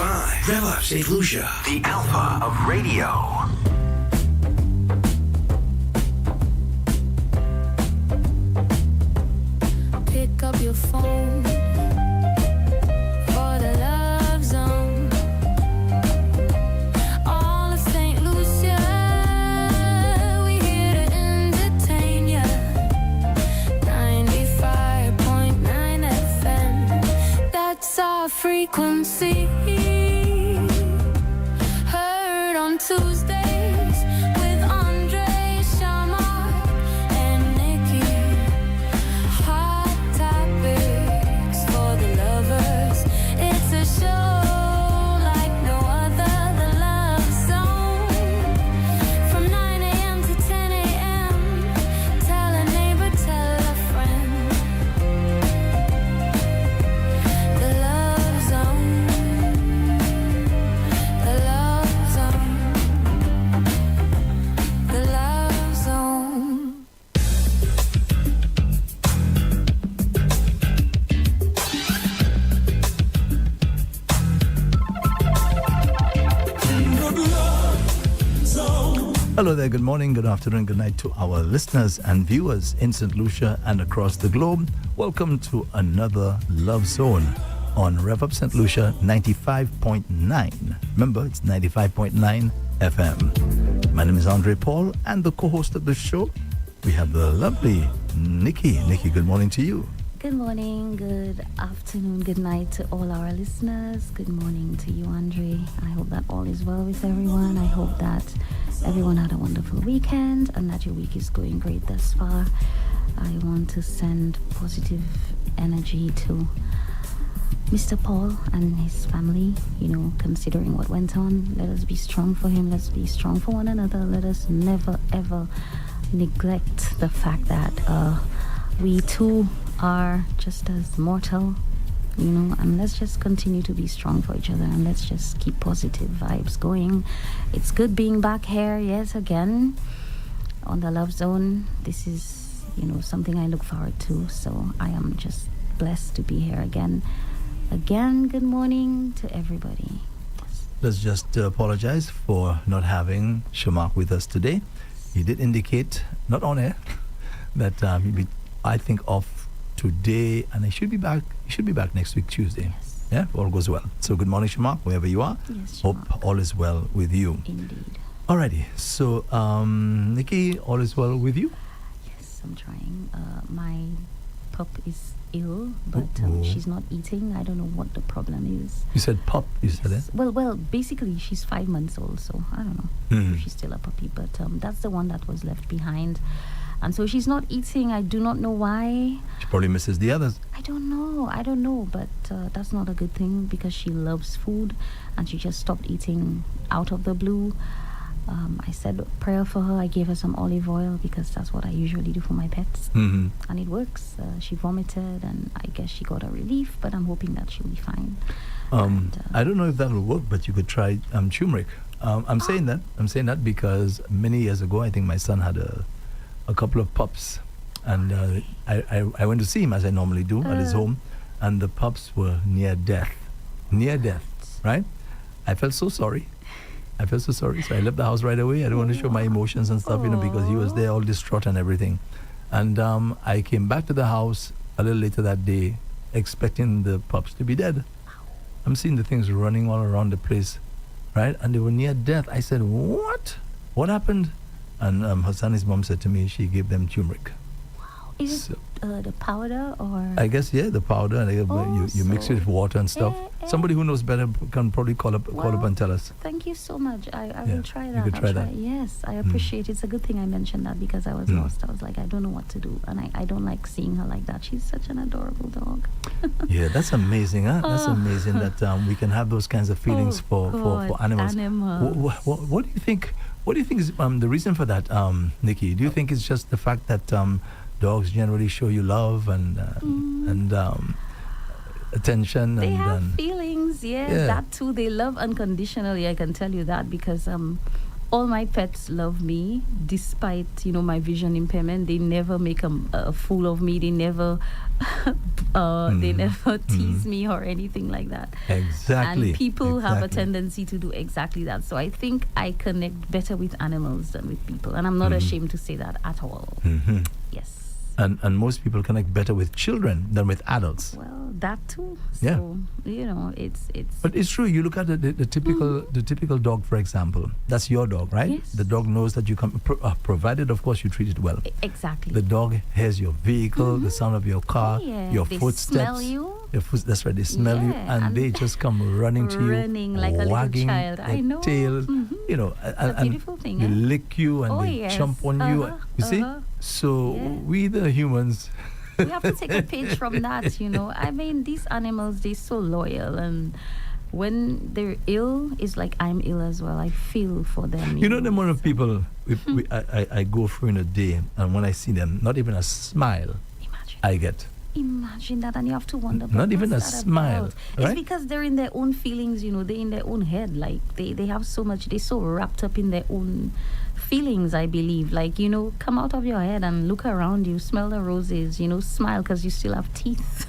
105. Rev-Up Slu, the alpha of radio. Pick up your phone for the Love Zone. All of St. Lucia, we here to entertain ya. 95.9 FM, that's our frequency. Heard on Tuesdays with Andre, Shamar, and Nikki. Hot topics for the lovers. It's a show like no other. The Love Zone. From 9 a.m. to 10 a.m. Tell a neighbor, tell a friend. The Love Zone. The Love Zone. The Love Zone. Hello there, good morning, good afternoon, good night to our listeners and viewers in St. Lucia and across the globe. Welcome to another Love Zone on Rev-Up St. Lucia 95.9. Remember, it's 95.9 FM. My name is Andre Paul, and the co-host of the show, we have the lovely Nikki. Nikki, good morning to you. Good morning, good afternoon, good night to all our listeners. Good morning to you, Andre. I hope that all is well with everyone. I hope that everyone had a wonderful weekend and that your week is going great thus far. I want to send positive energy to Mr. Paul and his family, considering what went on. Let us be strong for him. Let's be strong for one another. Let us never, ever neglect the fact that we too are just as mortal, and let's just continue to be strong for each other, and let's just keep positive vibes going. It's good being back here yet again on the Love Zone. This is, something I look forward to, so I am just blessed to be here again. Again, good morning to everybody. Let's just apologize for not having Shamak with us today. He did indicate, not on air, that he'll be, I think, off today, and he should be back next week, Tuesday. Yes. Yeah, all goes well. So good morning, Shamak, wherever you are. Yes, Hope Shamak. all is well with you. Indeed. Alrighty, so Nikki, all is well with you? Yes, I'm trying. My pup is ill, but Uh-oh. she's not eating. I don't know what the problem is. You said pup, you said it? Well, basically she's 5 months old, so I don't know if she's still a puppy, but that's the one that was left behind. And so she's not eating. I do not know why. She probably misses the others. I don't know, but that's not a good thing because she loves food and she just stopped eating out of the blue. I said a prayer for her. I gave her some olive oil because that's what I usually do for my pets. Mm-hmm. And it works. She vomited and I guess she got a relief, but I'm hoping that she'll be fine. I don't know if that will work, but you could try turmeric. I'm saying that because many years ago, I think my son had a couple of pups, and I went to see him as I normally do at his home, and the pups were near death, right? I felt so sorry, so I left the house right away. I don't want to show my emotions and stuff, because he was there all distraught and everything. And I came back to the house a little later that day, expecting the pups to be dead. I'm seeing the things running all around the place, right? And they were near death. I said, what happened? And Hassan, his mom, said to me she gave them turmeric. Wow. Is it the powder or? I guess, the powder. And you mix it with water and stuff. Somebody who knows better can probably call up and tell us. Thank you so much. I will try that. You could try that. Yes, I appreciate it. It's a good thing I mentioned that because I was lost. I was like, I don't know what to do. And I don't like seeing her like that. She's such an adorable dog. Yeah, that's amazing. Huh? That's amazing that we can have those kinds of feelings for animals. What do you think? What do you think is the reason for that, Nikki? Do you think it's just the fact that dogs generally show you love and attention? They have feelings, that too. They love unconditionally, I can tell you that, because all my pets love me despite my vision impairment. They never make a fool of me. They never they never tease me or anything like that. Exactly. And people have a Exactly. tendency to do exactly that. So I think I connect better with animals than with people, and I'm not ashamed to say that at all. Mhm. Yes. And most people connect better with children than with adults. Well, that too. Yeah. So it's But it's true. You look at the typical dog, for example. That's your dog, right? Yes. The dog knows that you come, provided, of course, you treat it well. exactly. The dog hears your vehicle, the sound of your car, Oh, yeah. your They footsteps. smell you. That's right. They smell you, Yeah, and and they just come running to you, running like a little wagging child. I their know. tail. Mhm. And beautiful thing, They eh? lick you and Oh, they yes. jump on you. You see? So Yeah. we, the humans, We have to take a page from that. I mean, these animals, they're so loyal, and when they're ill, it's like I'm ill as well. I feel for them. you know the amount of people I go through in a day, and when I see them, not even a smile Imagine. I get. Imagine that, and you have to wonder. Not but even what's a that smile, about? right? It's because they're in their own feelings. They're in their own head. Like they have so much. They're so wrapped up in their own feelings. I believe. Like come out of your head and look around you. Smell the roses. Smile because you still have teeth.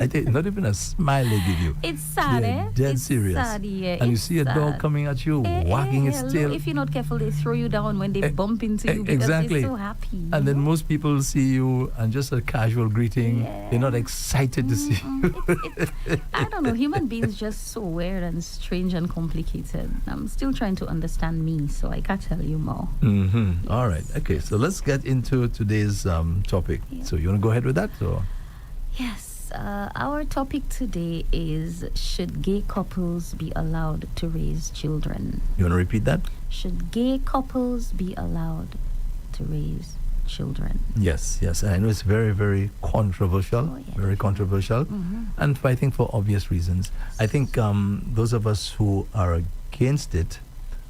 I tell you, not even a smile they give you. It's sad, They're eh? dead It's serious. sad, yeah. And you it's see a sad. dog coming at you, wagging its Look, tail. if you're not careful, they throw you down when they bump into you because Exactly. they're so happy. And then most people see you and just a casual greeting. Yeah. They're not excited to see you. I don't know. Human beings just so weird and strange and complicated. I'm still trying to understand me, so I can't tell you more. Mm-hmm. All right. Okay. So let's get into today's topic. Yeah. So you want to go ahead with that? Or? Yes, our topic today is: should gay couples be allowed to raise children? You want to repeat that? Should gay couples be allowed to raise children? Yes. Yes. And I know it's very, very controversial. Oh, yeah, Very controversial. Mhm. And I think for obvious reasons. I think those of us who are against it,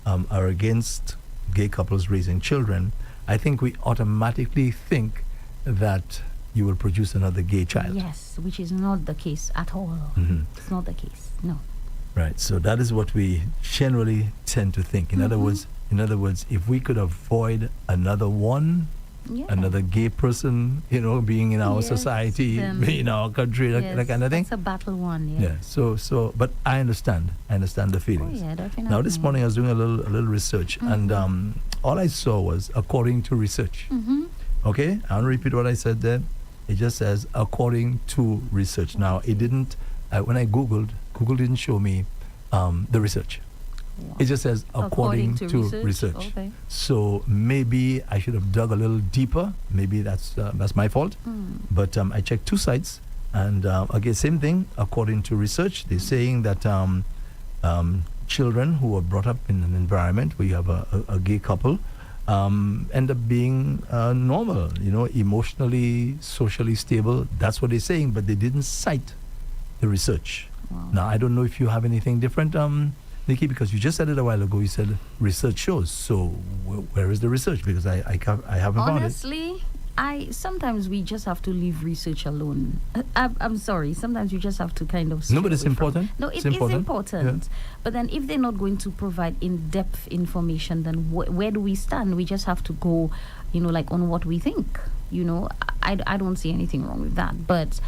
are against gay couples raising children, I think we automatically think that you will produce another gay child. Yes, which is not the case at all. Mhm. It's not the case. No. Right. So that is what we generally tend to think. In other words, if we could avoid another one, Yeah. another gay person, being in our Yes, society, then- in our country, that kind of thing. It's a battle one. Yeah. Yeah. So, but I understand the Oh feelings. yeah, definitely. Now, this morning I was doing a little research, and all I saw was according to research. Mm-hmm. Okay, I'll repeat what I said there. It just says according to research. Now, it didn't. When I Googled, Google didn't show me the research. It just says according to research. Okay. So maybe I should have dug a little deeper. Maybe that's my fault. But I checked two sites, and again, same thing. According to research, they're saying that children who are brought up in an environment where you have a gay couple end up being normal, emotionally, socially stable. That's what they're saying, but they didn't cite the research. Wow. Now, I don't know if you have anything different, Nikki, because you just said it a while ago. You said research shows. So where is the research? Because I haven't found it. Honestly, sometimes we just have to leave research alone. I'm sorry. Sometimes you just have to kind of. No, but it's stray away from- important. No, It's it is important. important. Yeah. But then, if they're not going to provide in-depth information, then where do we stand? We just have to go, like on what we think. I don't see anything wrong with that. But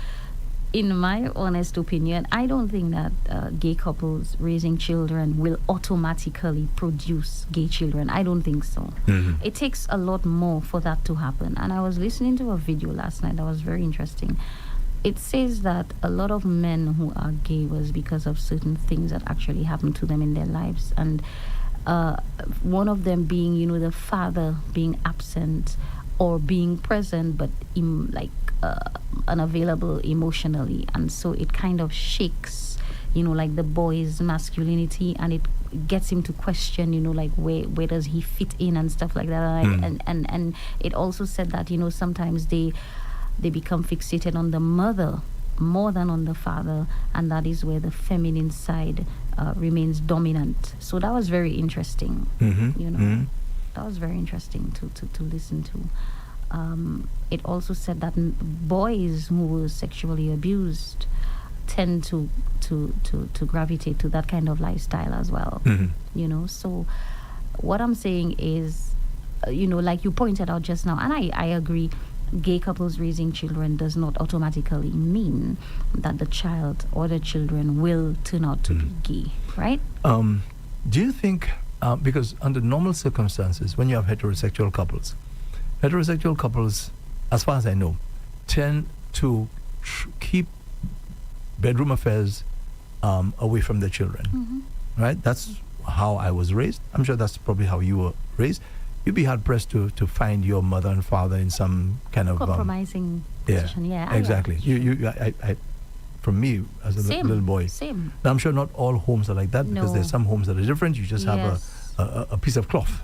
in my honest opinion, I don't think that gay couples raising children will automatically produce gay children. I don't think so. Mhm. It takes a lot more for that to happen. And I was listening to a video last night that was very interesting. It says that a lot of men who are gay was because of certain things that actually happened to them in their lives. And one of them being, the father being absent or being present but unavailable emotionally, and so it kind of shakes like the boy's masculinity, and it gets him to question like where does he fit in and stuff like that. And it also said that sometimes they become fixated on the mother more than on the father, and that is where the feminine side remains dominant. So that was very interesting. That was very interesting to listen to. It also said that boys who were sexually abused tend to gravitate to that kind of lifestyle as well. So what I'm saying is, like you pointed out just now, and I agree, gay couples raising children does not automatically mean that the child or the children will turn out to be gay, right? Do you think, because under normal circumstances, when you have heterosexual couples, as far as I know, tend to keep bedroom affairs away from their children, right? That's how I was raised. I'm sure that's probably how you were raised. You'd be hard pressed to find your mother and father in some kind of compromising position. Yeah, exactly. I from me as a little boy. Same. Now, I'm sure not all homes are like that, because there's some homes that are different. You just have a piece of cloth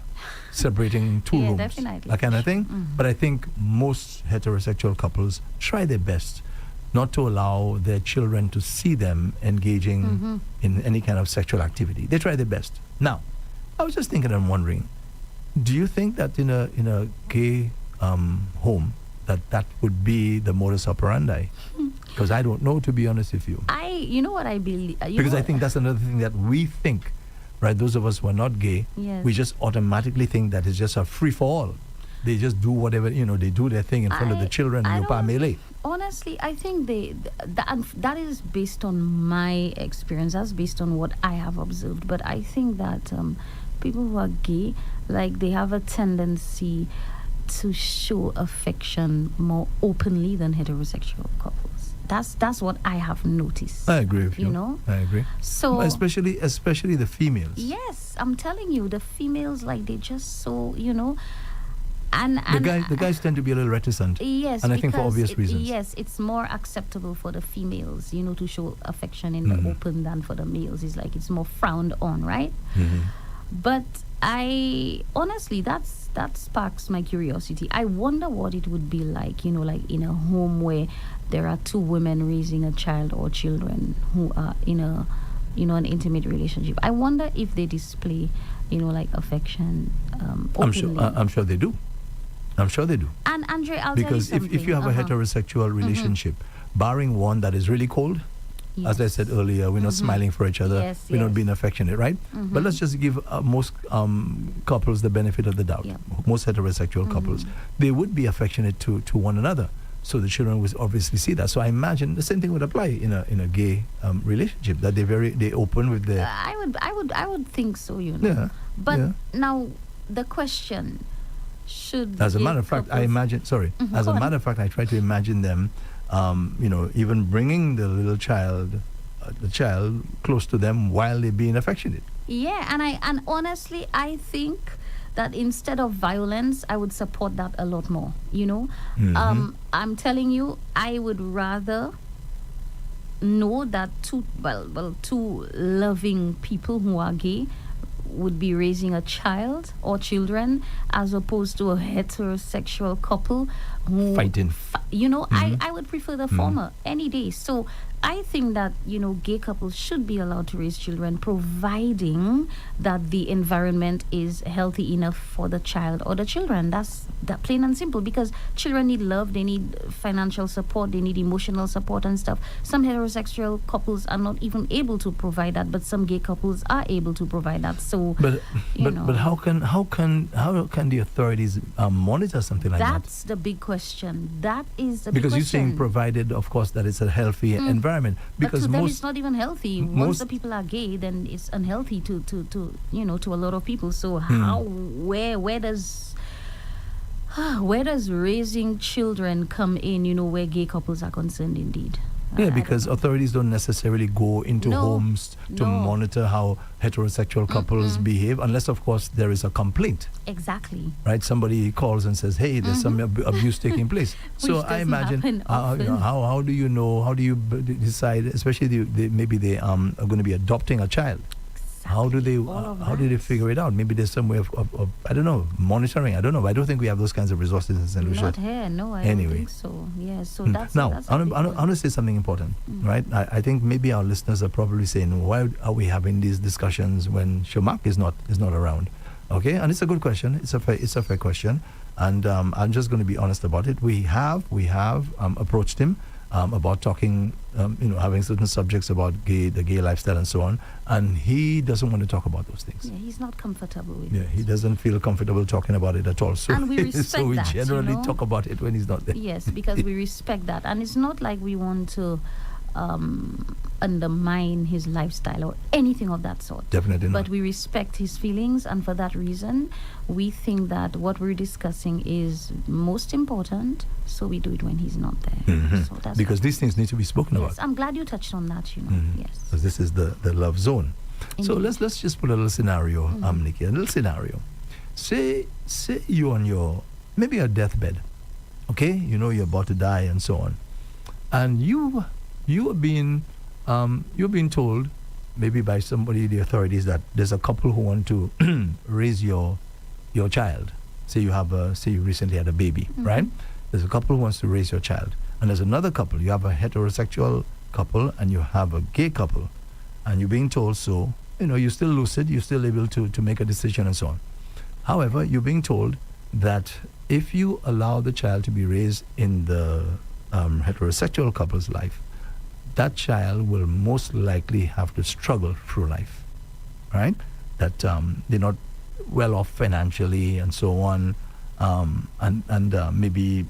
separating two rooms, definitely. that kind of thing. But I think most heterosexual couples try their best not to allow their children to see them engaging in any kind of sexual activity. They try their best. Now, I was just thinking and wondering, do you think that in a gay home that would be the modus operandi? Because I don't know, to be honest with you. You know what I believe? Because I think that's another thing that we think, right? Those of us who are not gay, we just automatically think that it's just a free-for-all. They just do whatever, they do their thing in front of the children and you pa melee. Honestly, I think that is based on my experience. That's based on what I have observed. But I think that people who are gay, like, they have a tendency to show affection more openly than heterosexual couples. That's what I have noticed. I agree with you. You know? I agree. So especially the females. Yes, I'm telling you, the females, like, they just so, and the guys tend to be a little reticent. Yes, and I think for obvious reasons. Yes, it's more acceptable for the females, to show affection in the open than for the males. It's like it's more frowned on, right? But I honestly, that sparks my curiosity. I wonder what it would be like, like in a home where there are two women raising a child or children who are in a, an intimate relationship. I wonder if they display, like affection openly. I'm sure they do. I'm sure they do. And Andre, I'll because tell you something. if you have a heterosexual relationship, barring one that is really cold, as I said earlier, we're not smiling for each other. We're not being affectionate, right? But let's just give most couples the benefit of the doubt. Most heterosexual couples, they would be affectionate to one another. So the children would obviously see that. So I imagine the same thing would apply in a gay relationship, that they open with their. I would think so, Yeah. But now the question. As a matter of fact, I imagine. Sorry. As a matter of fact, I try to imagine them, even bringing the little child, the child close to them while they're being affectionate. Yeah, and honestly, I think that instead of violence, I would support that a lot more. I'm telling you, I would rather know that two loving people who are gay would be raising a child or children, as opposed to a heterosexual couple who fighting. I would prefer the former any day. So I think that gay couples should be allowed to raise children, providing that the environment is healthy enough for the child or the children. That's that, plain and simple, because children need love, they need financial support, they need emotional support and stuff. Some heterosexual couples are not even able to provide that, but some gay couples are able to provide that. So but how can the authorities monitor something like that? That's the big question. That is the because big you're saying question. provided, of course, that it's a healthy environment. Because but to them, most it's not even healthy. Once the people are gay, then it's unhealthy to a lot of people. So where does raising children come in? Where gay couples are concerned, indeed. Yeah, because authorities don't necessarily go into homes to monitor how heterosexual couples behave, unless, of course, there is a complaint. Exactly. Right? Somebody calls and says, hey, there's some abuse taking place. So I imagine, how do you know, how do you decide, especially maybe they are going to be adopting a child. How do they figure it out? Maybe there's some way of I don't know, monitoring. I don't know. But I don't think we have those kinds of resources in St. Lucia. Not here, no. I don't think so. Yeah. So that's I want to say something important, right? I think maybe our listeners are probably saying, why are we having these discussions when Shomak is not around? Okay, and it's a good question. It's a fair question, and I'm just going to be honest about it. We have approached him, about talking, having certain subjects about the gay lifestyle and so on, and he doesn't want to talk about those things. Yeah, he's not comfortable with Yeah, it. he doesn't feel comfortable talking about it at all. So, And we respect so we that, generally you know? talk about it when he's not there. Yes, because we respect that. And it's not like we want to undermine his lifestyle or anything of that sort. Definitely not. But we respect his feelings, and for that reason, we think that what we're discussing is most important, so we do it when he's not there. Mhm. So that's Because these things need to be spoken yes, about. I'm glad you touched on that, Mhm. Yes. Because this is the love zone. So Indeed. let's just put a little scenario, Nikki, a little scenario. Say you on your maybe a deathbed, okay? You know you're about to die and so on, and you're being told maybe by somebody, the authorities, that there's a couple who want to raise your child. Say you recently had a baby, right? There's a couple who wants to raise your child, and there's another couple. You have a heterosexual couple and you have a gay couple, and you're being told, so you're still lucid, you're still able to make a decision and so on. However, you're being told that if you allow the child to be raised in the heterosexual couple's life, that child will most likely have to struggle through life, right? That they're not well off financially and so on, and maybe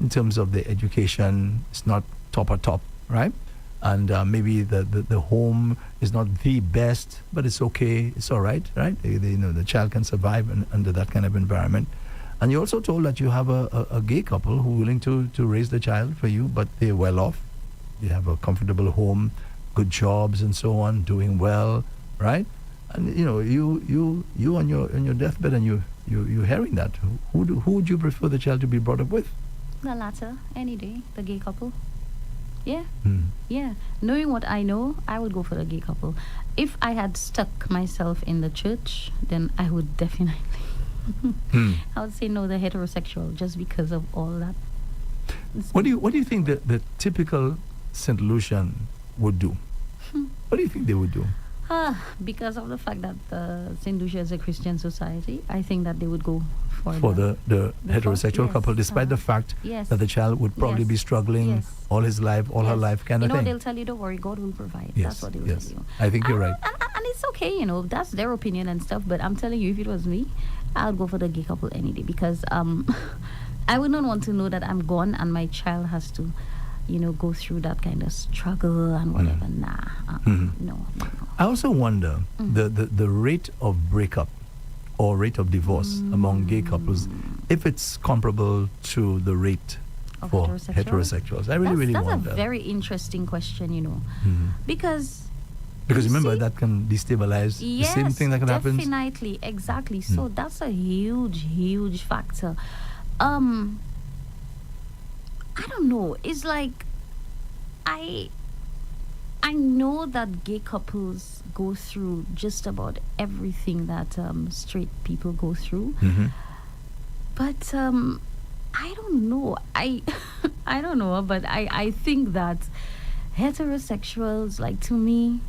in terms of the education, it's not top, right? And maybe the home is not the best, but it's okay, it's all right, right? The child can survive under that kind of environment. And you're also told that you have a gay couple who are willing to raise the child for you, but they're well off. They have a comfortable home, good jobs and so on, doing well, right? And you on your deathbed and you're hearing that. Who would you prefer the child to be brought up with? The latter, any day, the gay couple. Yeah. Hmm. Yeah, knowing what I know, I would go for the gay couple. If I had stuck myself in the church, then I would definitely. I would say no, the heterosexual, just because of all that. What do you think the typical St. Lucian would do? What do you think they would do? Because of the fact that St. Lucia is a Christian society, I think that they would go for the heterosexual yes, couple, despite the fact yes, that the child would probably yes, be struggling yes, all his life, all her yes. life, kind of thing. They'll tell you, don't worry, God will provide. Yes, That's what they will yes. tell you. I think you're right. And it's okay, that's their opinion and stuff. But I'm telling you, if it was me, I would go for the gay couple any day, because I would not want to know that I'm gone and my child has to, go through that kind of struggle and whatever. No. I also wonder the rate of breakup or rate of divorce among gay couples, if it's comparable to the rate Of for heterosexual? heterosexuals. I really that's wonder. a very interesting question, because Because you remember, see, that can destabilize the same thing that can happen. definitely, exactly. So that's a huge factor. I don't know. It's like I know that gay couples go through just about everything that straight people go through, but I don't know. I don't know, but I think that heterosexuals, like, to me,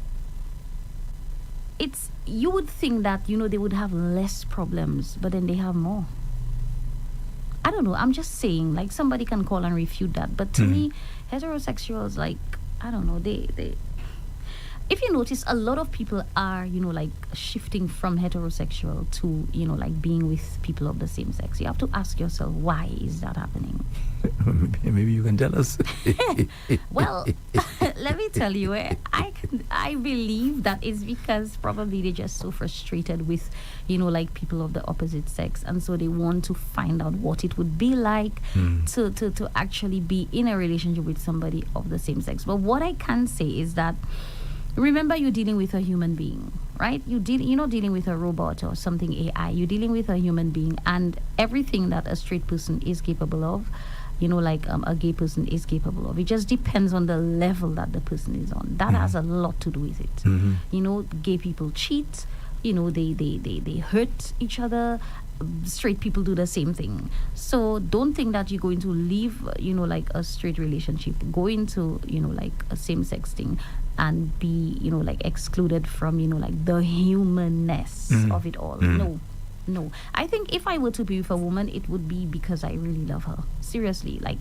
it's, you would think that they would have less problems, but then they have more. I don't know, I'm just saying, like, somebody can call and refute that, but to me, heterosexuals, like, I don't know, they if you notice, a lot of people are, like, shifting from heterosexual to, like, being with people of the same sex. You have to ask yourself, why is that happening? Maybe you can tell us. Well, let me tell you, I believe that it's because probably they're just so frustrated with, like, people of the opposite sex, and so they want to find out what it would be like to actually be in a relationship with somebody of the same sex. But what I can say is that, remember, you're dealing with a human being, right? You're not dealing with a robot or something AI. You're dealing with a human being, and everything that a straight person is capable of, like a gay person is capable of. It just depends on the level that the person is on. That has a lot to do with it. Gay people cheat. They hurt each other. Straight people do the same thing. So don't think that you're going to leave, like, a straight relationship, go into, like, a same-sex thing, and be, like, excluded from, like, the humanness of it all. No. I think if I were to be with a woman, it would be because I really love her. Seriously, like,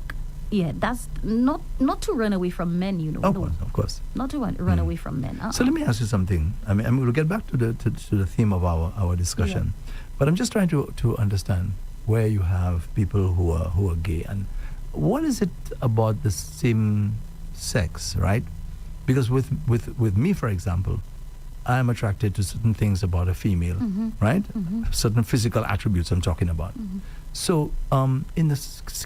Yeah, that's not to run away from men, you know. Of no. course, of course. Not to run away from men. So let me ask you something. I mean, we'll get back to the theme of our discussion, but I'm just trying to understand where you have people who are gay, and what is it about the same sex, right? Because with me, for example, I am attracted to certain things about a female, right? Certain physical attributes I'm talking about. So, in the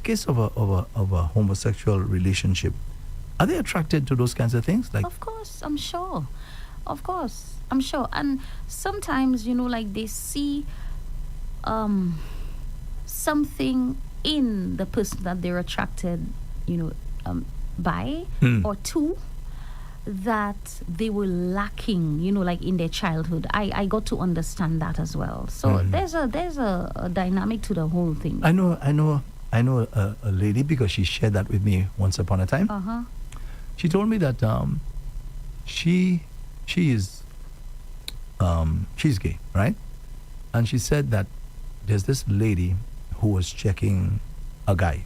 case of a homosexual relationship, are they attracted to those kinds of things? Like, of course, I'm sure. Of course, I'm sure. And sometimes, you know, like they see something in the person that they're attracted, you know, by or to, that they were lacking, you know, like in their childhood. I got to understand that as well. So there's a dynamic to the whole thing. I know a lady, because she shared that with me once upon a time. She told me that she's gay, right? And she said that there's this lady who was checking a guy,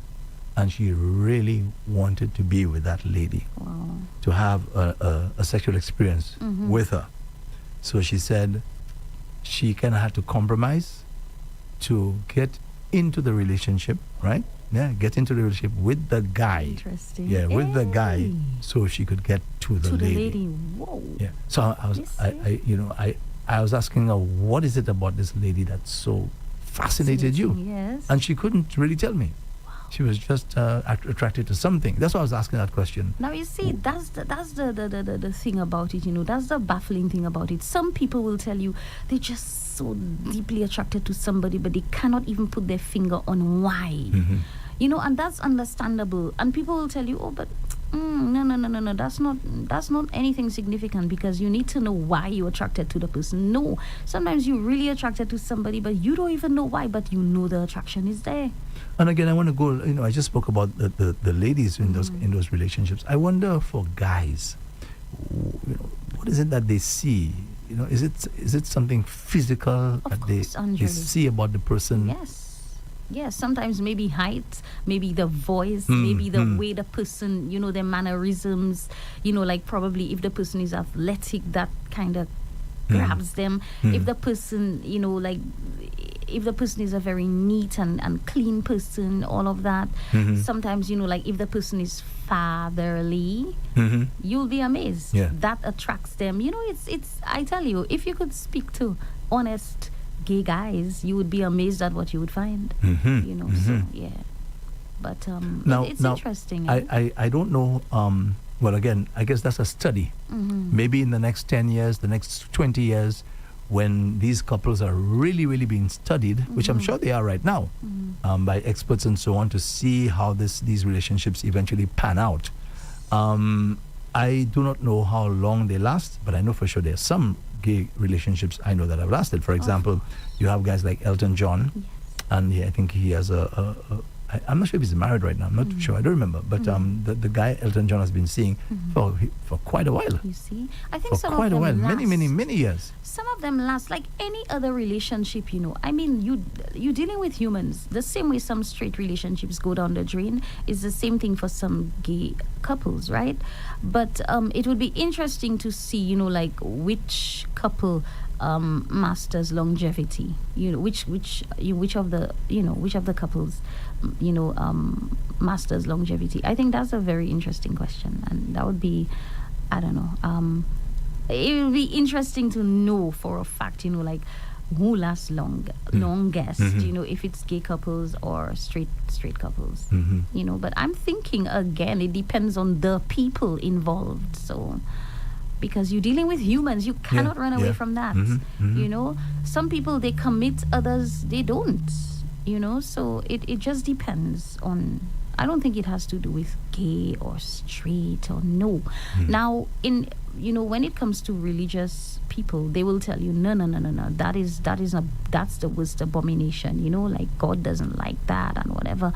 and she really wanted to be with that lady, to have a sexual experience with her. So she said she kind of had to compromise to get into the relationship, right? Yeah, get into the relationship with the guy. Interesting. Yeah, with the guy, so she could get to the lady. Whoa. Yeah. So I was asking her, what is it about this lady that so fascinated you? Yes. And she couldn't really tell me. She was just attracted to something. That's why I was asking that question. Now you see, that's the thing about it, you know. That's the baffling thing about it. Some people will tell you they're just so deeply attracted to somebody, but they cannot even put their finger on why. You know, and that's understandable. And people will tell you, oh, but no, that's not anything significant, because you need to know why you're attracted to the person. No, sometimes you're really attracted to somebody, but you don't even know why, but you know the attraction is there. And again, I want to go, you know, I just spoke about the ladies in those relationships. I wonder for guys, you know, what is it that they see? You know, is it something physical that they see about the person? Yes, sometimes maybe height, maybe the voice, maybe the way the person, you know, their mannerisms, you know, like probably if the person is athletic, that kind of grabs them. If the person, you know, like if the person is a very neat and clean person, all of that. Sometimes, you know, like if the person is fatherly, you'll be amazed. That attracts them. You know, it's I tell you, if you could speak to honest gay guys, you would be amazed at what you would find. You know, so yeah. But now, it's interesting. I don't know. Well, again, I guess that's a study. Maybe in the next 10 years, the next 20 years, when these couples are really, really being studied, which I'm sure they are right now, by experts and so on, to see how these relationships eventually pan out. I do not know how long they last, but I know for sure there are some gay relationships I know that have lasted. For example, you have guys like Elton John, and I think he has I'm not sure if he's married right now. I'm not sure. I don't remember. But the guy Elton John has been seeing for quite a while. You see, I think for some quite of them a while, last. many years. Some of them last like any other relationship, you know. I mean, you're dealing with humans. The same way some straight relationships go down the drain is the same thing for some gay couples, right? But it would be interesting to see, you know, like which couple masters longevity. You know, which of the couples, you know, masters longevity. I think that's a very interesting question, and that would be, I don't know. It would be interesting to know for a fact, you know, like who lasts longest, you know, if it's gay couples or straight couples, you know. But I'm thinking again, it depends on the people involved. So, because you're dealing with humans, you cannot run away from that. You know, some people they commit, others they don't. You know, so it just depends on. I don't think it has to do with gay or straight or no. Now, you know, when it comes to religious people, they will tell you no. That's the worst abomination. You know, like God doesn't like that and whatever.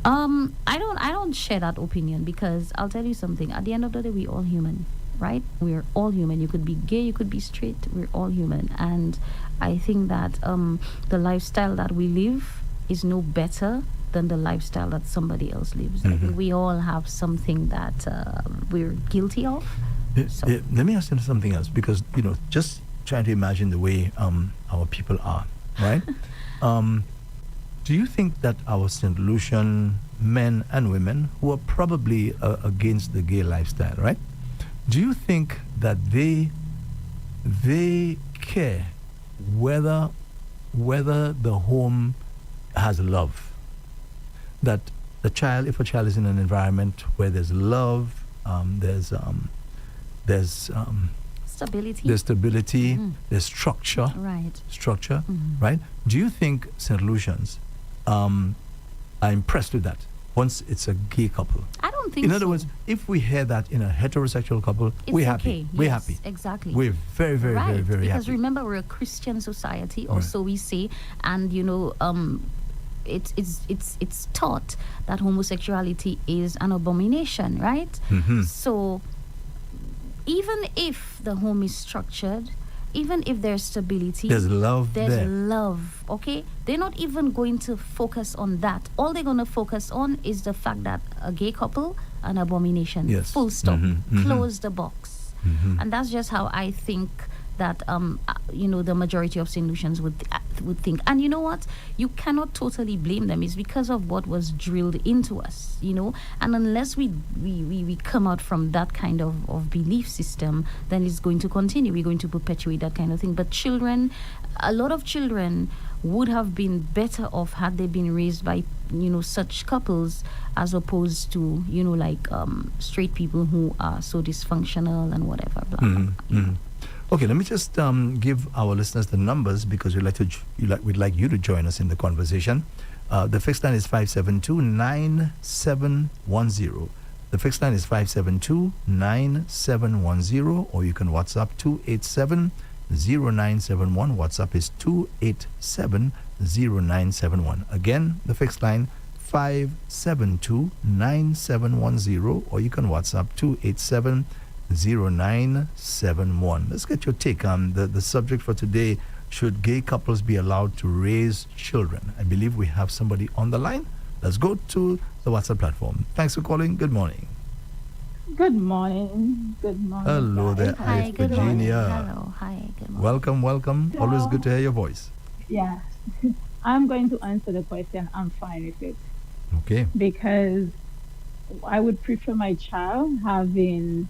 I don't share that opinion, because I'll tell you something. At the end of the day, we're all human, right? We're all human. You could be gay, you could be straight. We're all human, and I think that the lifestyle that we live is no better than the lifestyle that somebody else lives. I think we all have something that we're guilty of. So- Let me ask you something else, because just trying to imagine the way our people are, right? Do you think that our St. Lucian men and women who are probably against the gay lifestyle, right? Do you think that they care whether the home has love? That if a child is in an environment where there's love, there's Stability. there's stability, there's structure, Right. right? Do you think St. Lucians are impressed with that once it's a gay couple? I don't think In so. other words, if we hear that in a heterosexual couple, It's we're okay. happy. We're Yes, happy. exactly. We're very, very, right. very, very Because happy. remember, we're a Christian society, or Right. so we say, and it's taught that homosexuality is an abomination, right? So even if the home is structured, even if there's stability, There's love there's there. love, okay? They're not even going to focus on that. All they're going to focus on is the fact that a gay couple, an abomination. Yes. Full stop. Mhm. Close the box. And that's just how I think that the majority of St. Lucians would think. And you know what? You cannot totally blame them. It's because of what was drilled into us, And unless we come out from that kind of belief system, then it's going to continue. We're going to perpetuate that kind of thing. But a lot of children would have been better off had they been raised by such couples, as opposed to straight people who are so dysfunctional and whatever, blah blah, blah. Okay, let me just give our listeners the numbers, because we'd like you to join us in the conversation. The fixed line is 572-9710. The fixed line is 572-9710, or you can WhatsApp 287-0971. WhatsApp is 287-0971. Again, the fixed line 572-9710, or you can WhatsApp 287-0971. Let's get your take on the subject for today. Should gay couples be allowed to raise children? I believe we have somebody on the line. Let's go to the WhatsApp platform. Thanks for calling. Good morning. Good morning. Good morning. Hello there, guys. Hi, it's good morning. Virginia. Hello, hi, good morning. Welcome. Always good to hear your voice. Yeah. I'm going to answer the question. I'm fine with it, Okay. because I would prefer my child having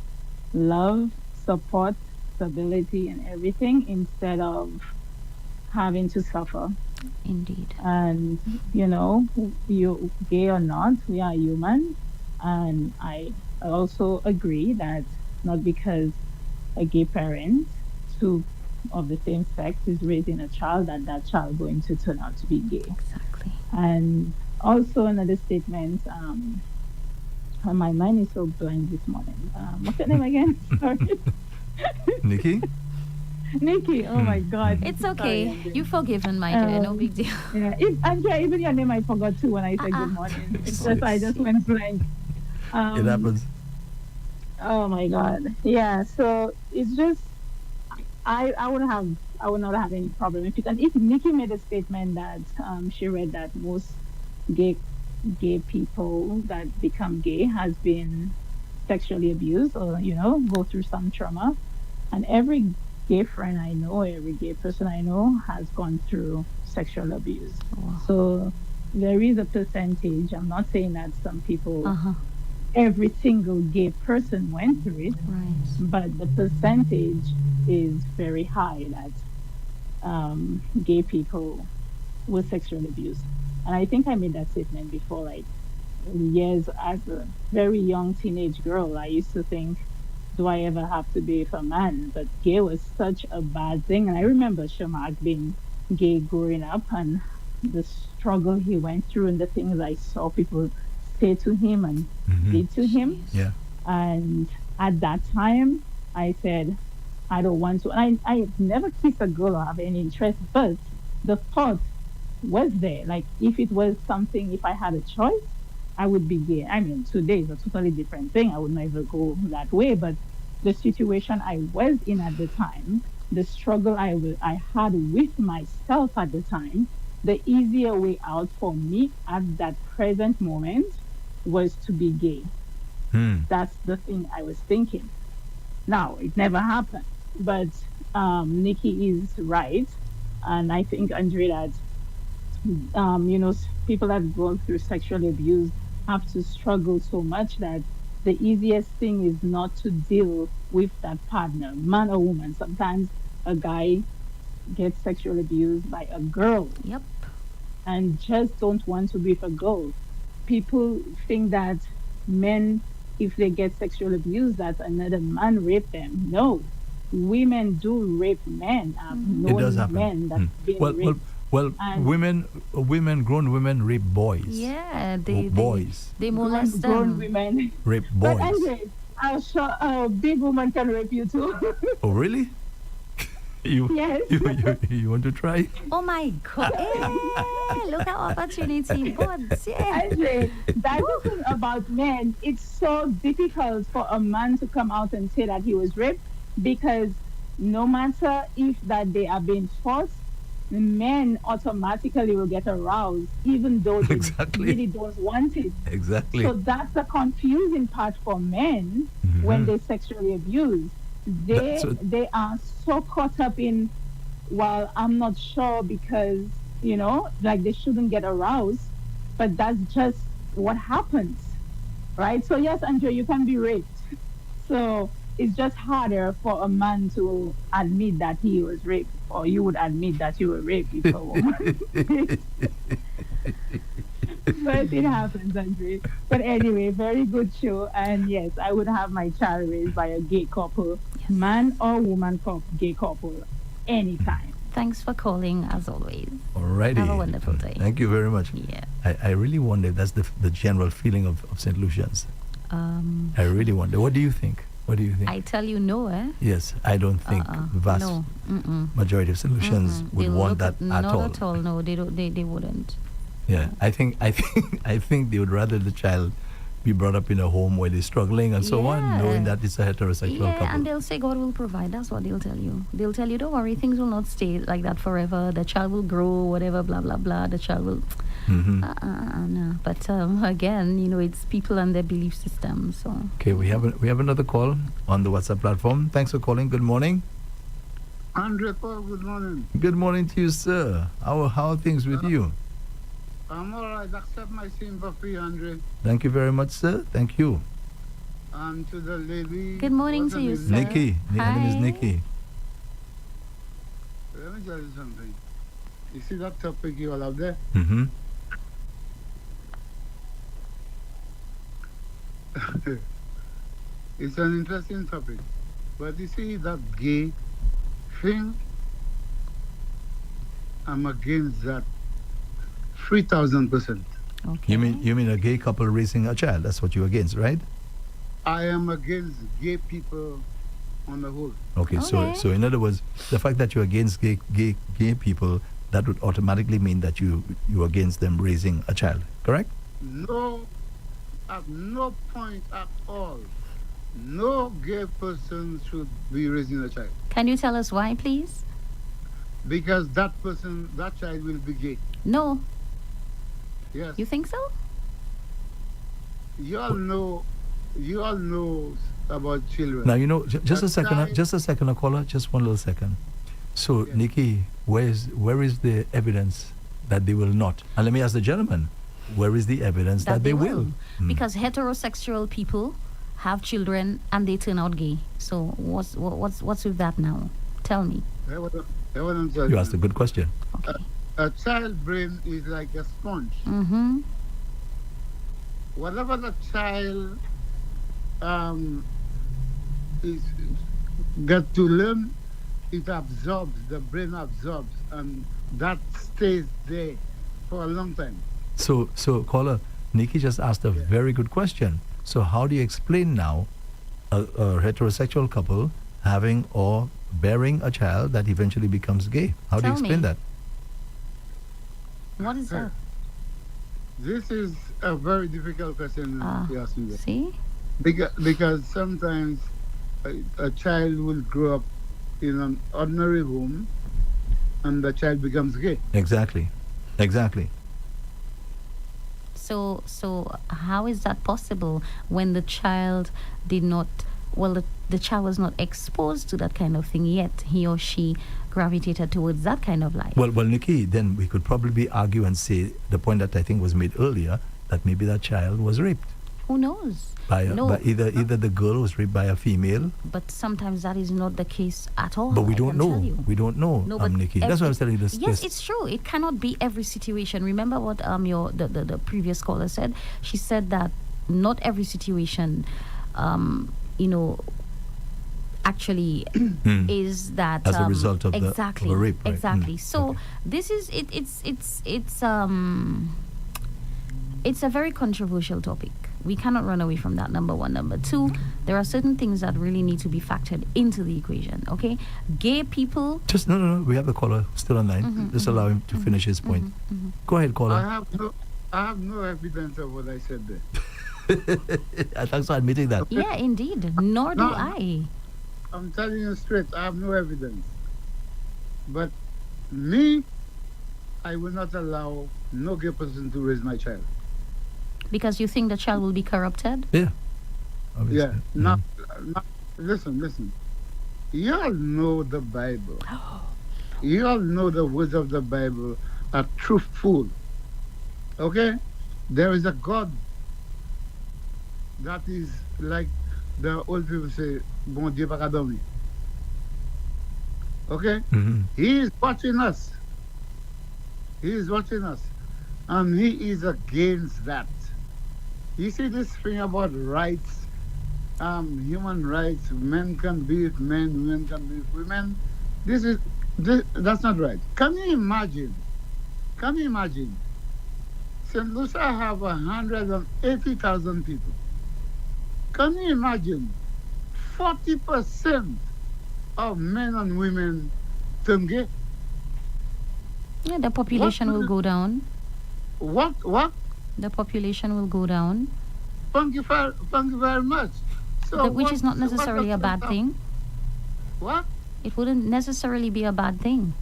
love, support, stability, and everything, instead of having to suffer. Indeed. And you gay or not, we are human. And I also agree that not because a gay parent to of the same sex is raising a child, that child going to turn out to be gay. Exactly. And also another statement, my mind is so blank this morning. What's your name again? Sorry. Nikki? Nikki, oh my God. It's Sorry, okay. Andrea. You're forgiven, my dear. No big deal. Yeah, Andrea, even your name I forgot too when I said good morning. It's just I just went blank. It happens. Oh my God. Yeah. So it's just I would not have any problem with it. And if Nikki made a statement that she read that most gay people that become gay has been sexually abused, or go through some trauma, and every gay friend I know, every gay person I know has gone through sexual abuse. Wow. So there is a percentage. I'm not saying that some people, Uh-huh. every single gay person went through it, Right. but the percentage is very high that gay people were sexually abused. And I think I made that statement before, like years as a very young teenage girl. I used to think, do I ever have to be with a man? But gay was such a bad thing. And I remember Shamak being gay growing up, and the struggle he went through, and the things I saw people say to him and did to him. Yeah. And at that time, I said, I don't want to. And I never kissed a girl or have any interest, but the thought was there. Like, if it was something, if I had a choice, I would be gay. I mean, today is a totally different thing. I would never go that way. But the situation I was in at the time, the struggle I had with myself at the time, the easier way out for me at that present moment was to be gay. That's the thing I was thinking. Now, it never happened, but Nikki is right. And I think, Andre, that, people that go through sexual abuse have to struggle so much that the easiest thing is not to deal with that partner, man or woman. Sometimes a guy gets sexual abuse by a girl Yep. and just don't want to be with a girl. People think that men, if they get sexual abuse, that another man raped them. No, women do rape men. I've It does known happen. men that's been Well, raped. And grown women rape boys. Yeah, Boys they molest grown them. women. rape But boys. anyway, I'm sure a big woman can rape you too. Oh, really? You, Yes. you want to try? Oh my God! Hey, look at opportunity, buds. Yeah. Andre, that's the thing about men. It's so difficult for a man to come out and say that he was raped because no matter if that they are being forced, men automatically will get aroused, even though they Exactly. really don't want it. Exactly. So that's the confusing part for men when they sexually abuse. That's what- They are so caught up in, well, I'm not sure because, like they shouldn't get aroused, but that's just what happens, right? So yes, Andrew, you can be raped. So it's just harder for a man to admit that he was raped, or you would admit that you were raped if a woman. But it happens, Andre. But anyway, very good show. And yes, I would have my child raised by a gay couple, man or woman gay couple, anytime. Thanks for calling, as always. Alrighty. Have a wonderful day. Thank you very much. Yeah. I really wonder if that's the general feeling of St. Lucians. I really wonder. What do you think? What do you think? I tell you no, eh? Yes, I don't think vast No. Mm-mm. majority of solutions would They'll want look that at, at not all. at all. No, they don't. They wouldn't. Yeah, I think they would rather the child be brought up in a home where they're struggling and so on, Yeah. knowing that it's a heterosexual Yeah, couple. and they'll say God will provide. That's what they'll tell you. They'll tell you, don't worry, things will not stay like that forever. The child will grow, whatever, blah blah blah. The child will. No. But again, it's people and their belief system. So. Okay, we have another call on the WhatsApp platform. Thanks for calling. Good morning. Andre Paul, good morning. Good morning to you, sir. How are things with you? I'm all right. Accept my sympathy, Andre. Thank you very much, sir. Thank you. And to the lady. Good morning what's to her you, name? sir. Nikki. Her name is Hi. Nikki. Let me tell you something. You see that topic you all have there? Mm-hmm. It's an interesting topic. But you see that gay thing, I'm against that 3,000%. Okay. You mean a gay couple raising a child? That's what you're against, right? I am against gay people on the whole. Okay, Okay. so in other words, the fact that you're against gay people, that would automatically mean that you're against them raising a child, correct? No, at no point at all, no gay person should be raising a child. Can you tell us why, please? Because that child will be gay. No. Yes. You think so? You all know about children. Now just a That second, caller, just one little second. So Yes. Nikki, where is the evidence that they will not? And let me ask the gentleman, where is the evidence that they will? Because heterosexual people have children and they turn out gay. So what's with that now? Tell me. I want to tell You asked a good question. Okay. A child brain is like a sponge. Mm-hmm. Whatever the child is get to learn, it absorbs, the brain absorbs, and that stays there for a long time. So caller, Nikki just asked a very good question. So how do you explain now a heterosexual couple having or bearing a child that eventually becomes gay? How do you Tell explain me. that? What is that? This is a very difficult question you ask me. See? Because sometimes a child will grow up in an ordinary home and the child becomes gay. Exactly. Exactly. So how is that possible when the child did not? Well, the child was not exposed to that kind of thing yet. He or she gravitated towards that kind of life. Well, Nikki, then we could probably argue and say the point that I think was made earlier, that maybe that child was raped Who knows? by No. either the girl was raped by a female, But sometimes that is not the case at all. but we I don't can know. tell you. We don't know, No, but Nikki. That's what I'm telling you. Yes, it's true. It cannot be every situation. Remember what the previous caller said? She said that not every situation, you know, actually is that as a result of exactly of a rape. Right? exactly. Mm. So Okay. this is it's a very controversial topic. We cannot run away from that. Number one. Number two, there are certain things that really need to be factored into the equation. Okay, gay people. Just no. We have the caller still online. Just allow him to finish his point. Go ahead, I caller. have no evidence of what I said there. Thanks for admitting that. Yeah, indeed. Nor do No. I. I'm telling you straight, I have no evidence. But me, I will not allow no gay person to raise my child. Because you think the child will be corrupted? Yeah. Obviously. Yeah. Now, listen. You all know the Bible. You all know the words of the Bible are truthful. Okay? There is a God that is like the old people say, bon Dieu pas qu'à dormir. Okay? Mhm. He is watching us. He is watching us. And he is against that. You see this thing about rights, human rights, men can be with men, women can be with women. That's not right. Can you imagine? St. Lucia have 180,000 people. Can you imagine? 40% of men and women turn gay. Yeah, the population will go down. What? The population will go down, Thank you very much. So which is not what necessarily a does bad that- thing. What? It wouldn't necessarily be a bad thing.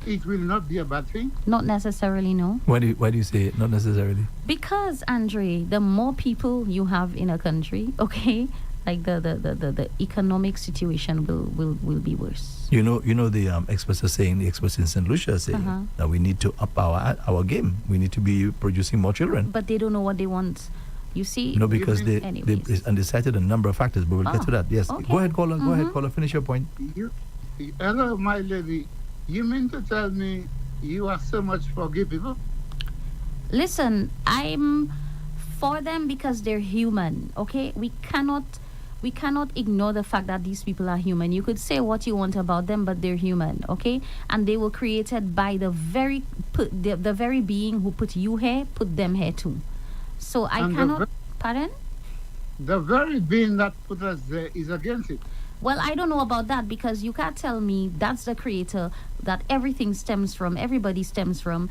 It will not be a bad thing. Not necessarily, no. Why do you say it? Not necessarily. Because, Andre, the more people you have in a country, okay, like the economic situation will be worse. You know the experts are saying, the experts in St. Lucia are saying that we need to up our game. We need to be producing more children. But they don't know what they want. You see? No, because they Anyways. and they cited a number of factors, but we'll get to that. Yes. okay. Go ahead, caller. Go ahead, caller. Finish your point. Hello, my lady. You mean to tell me you are so much for gay people? Listen, I'm for them because they're human, okay? We cannot ignore the fact that these people are human. You could say what you want about them, but they're human, okay? And they were created by the very being who put you here, put them here too. So I And cannot. Pardon? The very being that put us there is against it. Well, I don't know about that because you can't tell me that's the creator that everything stems from, everybody stems from,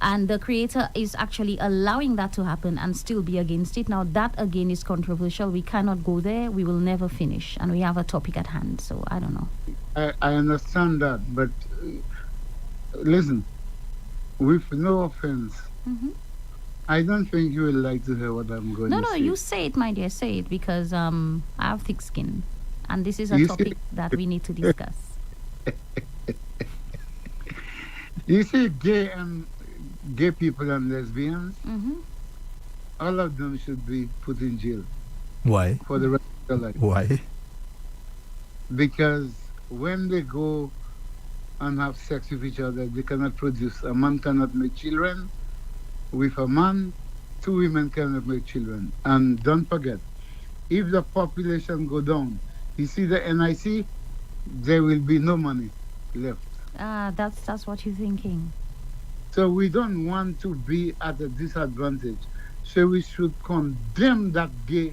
and the creator is actually allowing that to happen and still be against it. Now, that again is controversial. We cannot go there. We will never finish. And we have a topic at hand, so I don't know. I understand that, but listen, with no offense, I don't think you will like to hear what I'm going No, to say. you say it, my dear, say it, because I have thick skin. And this is a You topic see- that we need to discuss. You see, gay people and lesbians, all of them should be put in jail Why? for the rest of their life. Why? Because when they go and have sex with each other, they cannot produce. A man cannot make children with a man. Two women cannot make children. And don't forget, if the population go down, you see the NIC, there will be no money left. That's what you're thinking. So we don't want to be at a disadvantage. So we should condemn that gay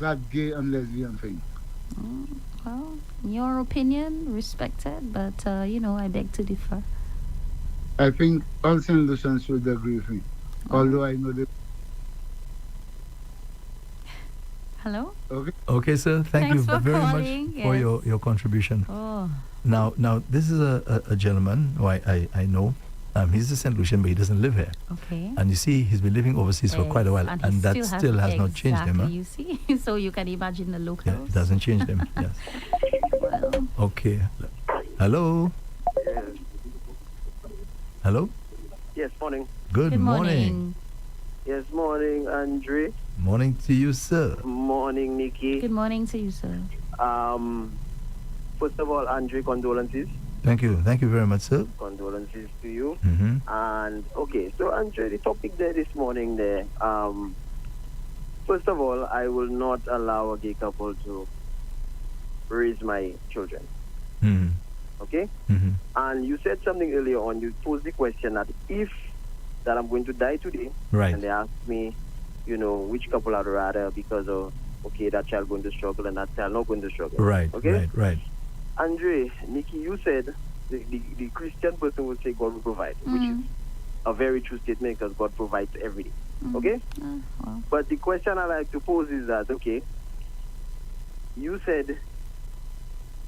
and lesbian thing. Well, your opinion, respected, but, I beg to differ. I think all St. Lucians should agree with me. Although I know they... Hello? Okay? Okay, sir. Thank Thanks you for very calling, much for yes. your contribution. Oh. Now, this is a gentleman who I know. He's a St. Lucian, but he doesn't live here. Okay. And you see, he's been living overseas for quite a while, Yes, and he that still has not changed him. Huh? You see, so you can imagine the locals. Yeah, it doesn't change them. Yes. Well, Okay. Hello. Hello. Yes, morning. Good morning. Yes, morning, Andre. Morning to you, sir. Morning, Nikki. good morning to you, sir. First of all, Andre, condolences. Thank you. Thank you very much, sir. Condolences to you. Mm-hmm. And okay, so Andre, the topic there this morning there. First of all, I will not allow a gay couple to raise my children. Mm-hmm. Okay? Mm-hmm. And you said something earlier on. You posed the question that if that I'm going to die today, Right. and they ask me, which couple I'd rather because of that child going to struggle and that child not going to struggle. Right. Okay? Right. Andre, Nikki, you said the Christian person would say God will provide, which is a very true statement because God provides every day. Okay? Well, But the question I like to pose is that, okay, you said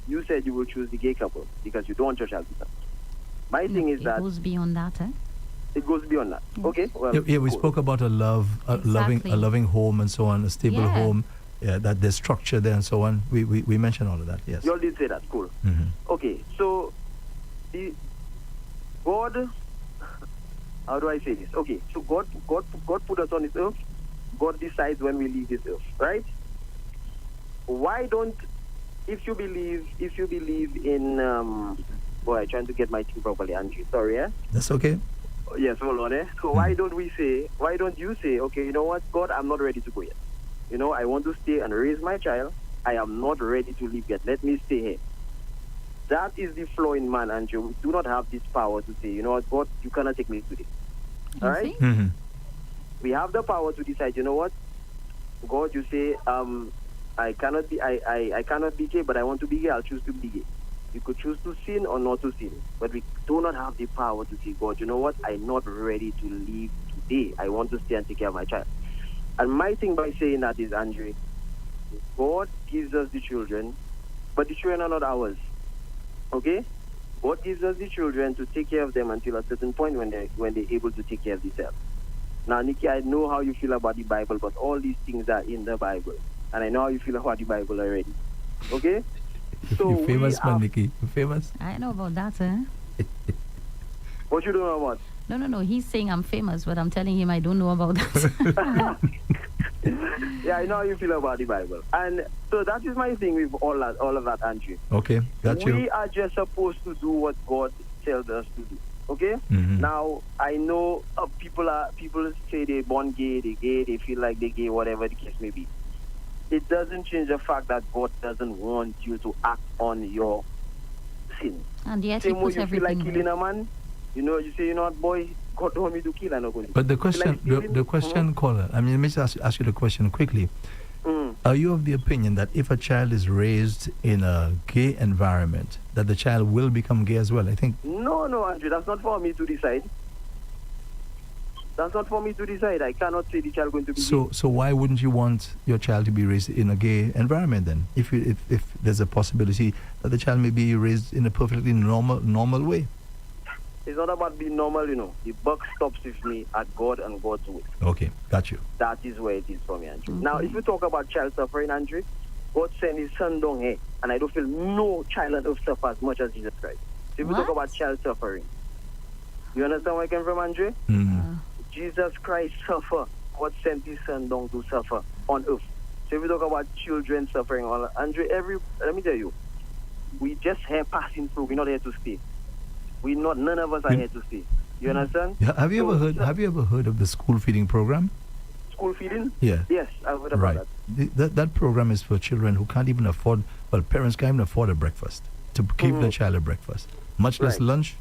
you will choose the gay couple because you don't want your child to suffer. My thing is it that goes beyond that, eh? it goes beyond that. Yes. Okay? Well, Yeah, we cool. spoke about a Exactly. loving home and so on, a stable Yeah. home. Yeah, that there's structure there and so on. We mentioned all of that. Yes. You all did say that. Cool. Mm-hmm. Okay, so the God, how do I say this? Okay, so God put us on this earth. God decides when we leave this earth, right? Why don't, if you believe in boy, I'm trying to get my thing properly, Andrew. Sorry, eh? That's okay. Yes, hold on, eh? So why don't you say, okay, you know what, God, I'm not ready to go yet. I want to stay and raise my child. I am not ready to leave yet. Let me stay here. That is the flaw in man, Andrew. We do not have this power to say, you know what, God, you cannot take me today. All right? see? Mm-hmm. We have the power to decide, you know what, God, you say, I cannot be gay, but I want to be gay. I'll choose to be gay. You could choose to sin or not to sin, but we do not have the power to say, God, you know what, I'm not ready to leave today. I want to stay and take care of my child. And my thing by saying that is, Andre, God gives us the children, but the children are not ours. Okay? God gives us the children to take care of them until a certain point when they're able to take care of themselves. Now, Nikki, I know how you feel about the Bible, but all these things are in the Bible. And I know how you feel about the Bible already. Okay? So You're famous, man, Nikki. You're famous. I know about that, eh? What you don't know about? No. He's saying I'm famous, but I'm telling him I don't know about that. Yeah, I know how you feel about the Bible. And so that is my thing with all of that, Andrew. Okay, got you. We are just supposed to do what God tells us to do. Okay? Mhm. Now, I know people say they're born gay, they feel like they're gay, whatever the case may be. It doesn't change the fact that God doesn't want you to act on your sin. And yet he Same way puts you feel like everything killing there. a man, you say, what, boy, God don't want me to kill, I'm not going to. But the Feel question, like stealing? the question, caller. I mean, let me just ask you the question quickly. Are you of the opinion that if a child is raised in a gay environment, that the child will become gay as well? I think. No, Andrew, that's not for me to decide. That's not for me to decide. I cannot say the child going to be gay. So why wouldn't you want your child to be raised in a gay environment then? If there's a possibility that the child may be raised in a perfectly normal way. It's not about being normal, The buck stops with me at God and God's way. Okay, got you. That is where it is for me, Andrew. Now, if you talk about child suffering, Andrew, God sent his son down here, and I don't feel no child on earth suffer as much as Jesus Christ. So if you talk What? about child suffering, you understand where I came from, Andrew? Mm. Jesus Christ suffer. God sent his son down to suffer on earth. So if you talk about children suffering, Andrew, let me tell you, we just here passing through. We're not here to stay. None of us are here to stay. You understand? Yeah, have you So, ever heard of the school feeding program? School feeding? Yeah. Yes, I've heard about Right. That program is for children who can't even afford. Well, parents can't even afford a breakfast to give their child a breakfast, much less Right. lunch,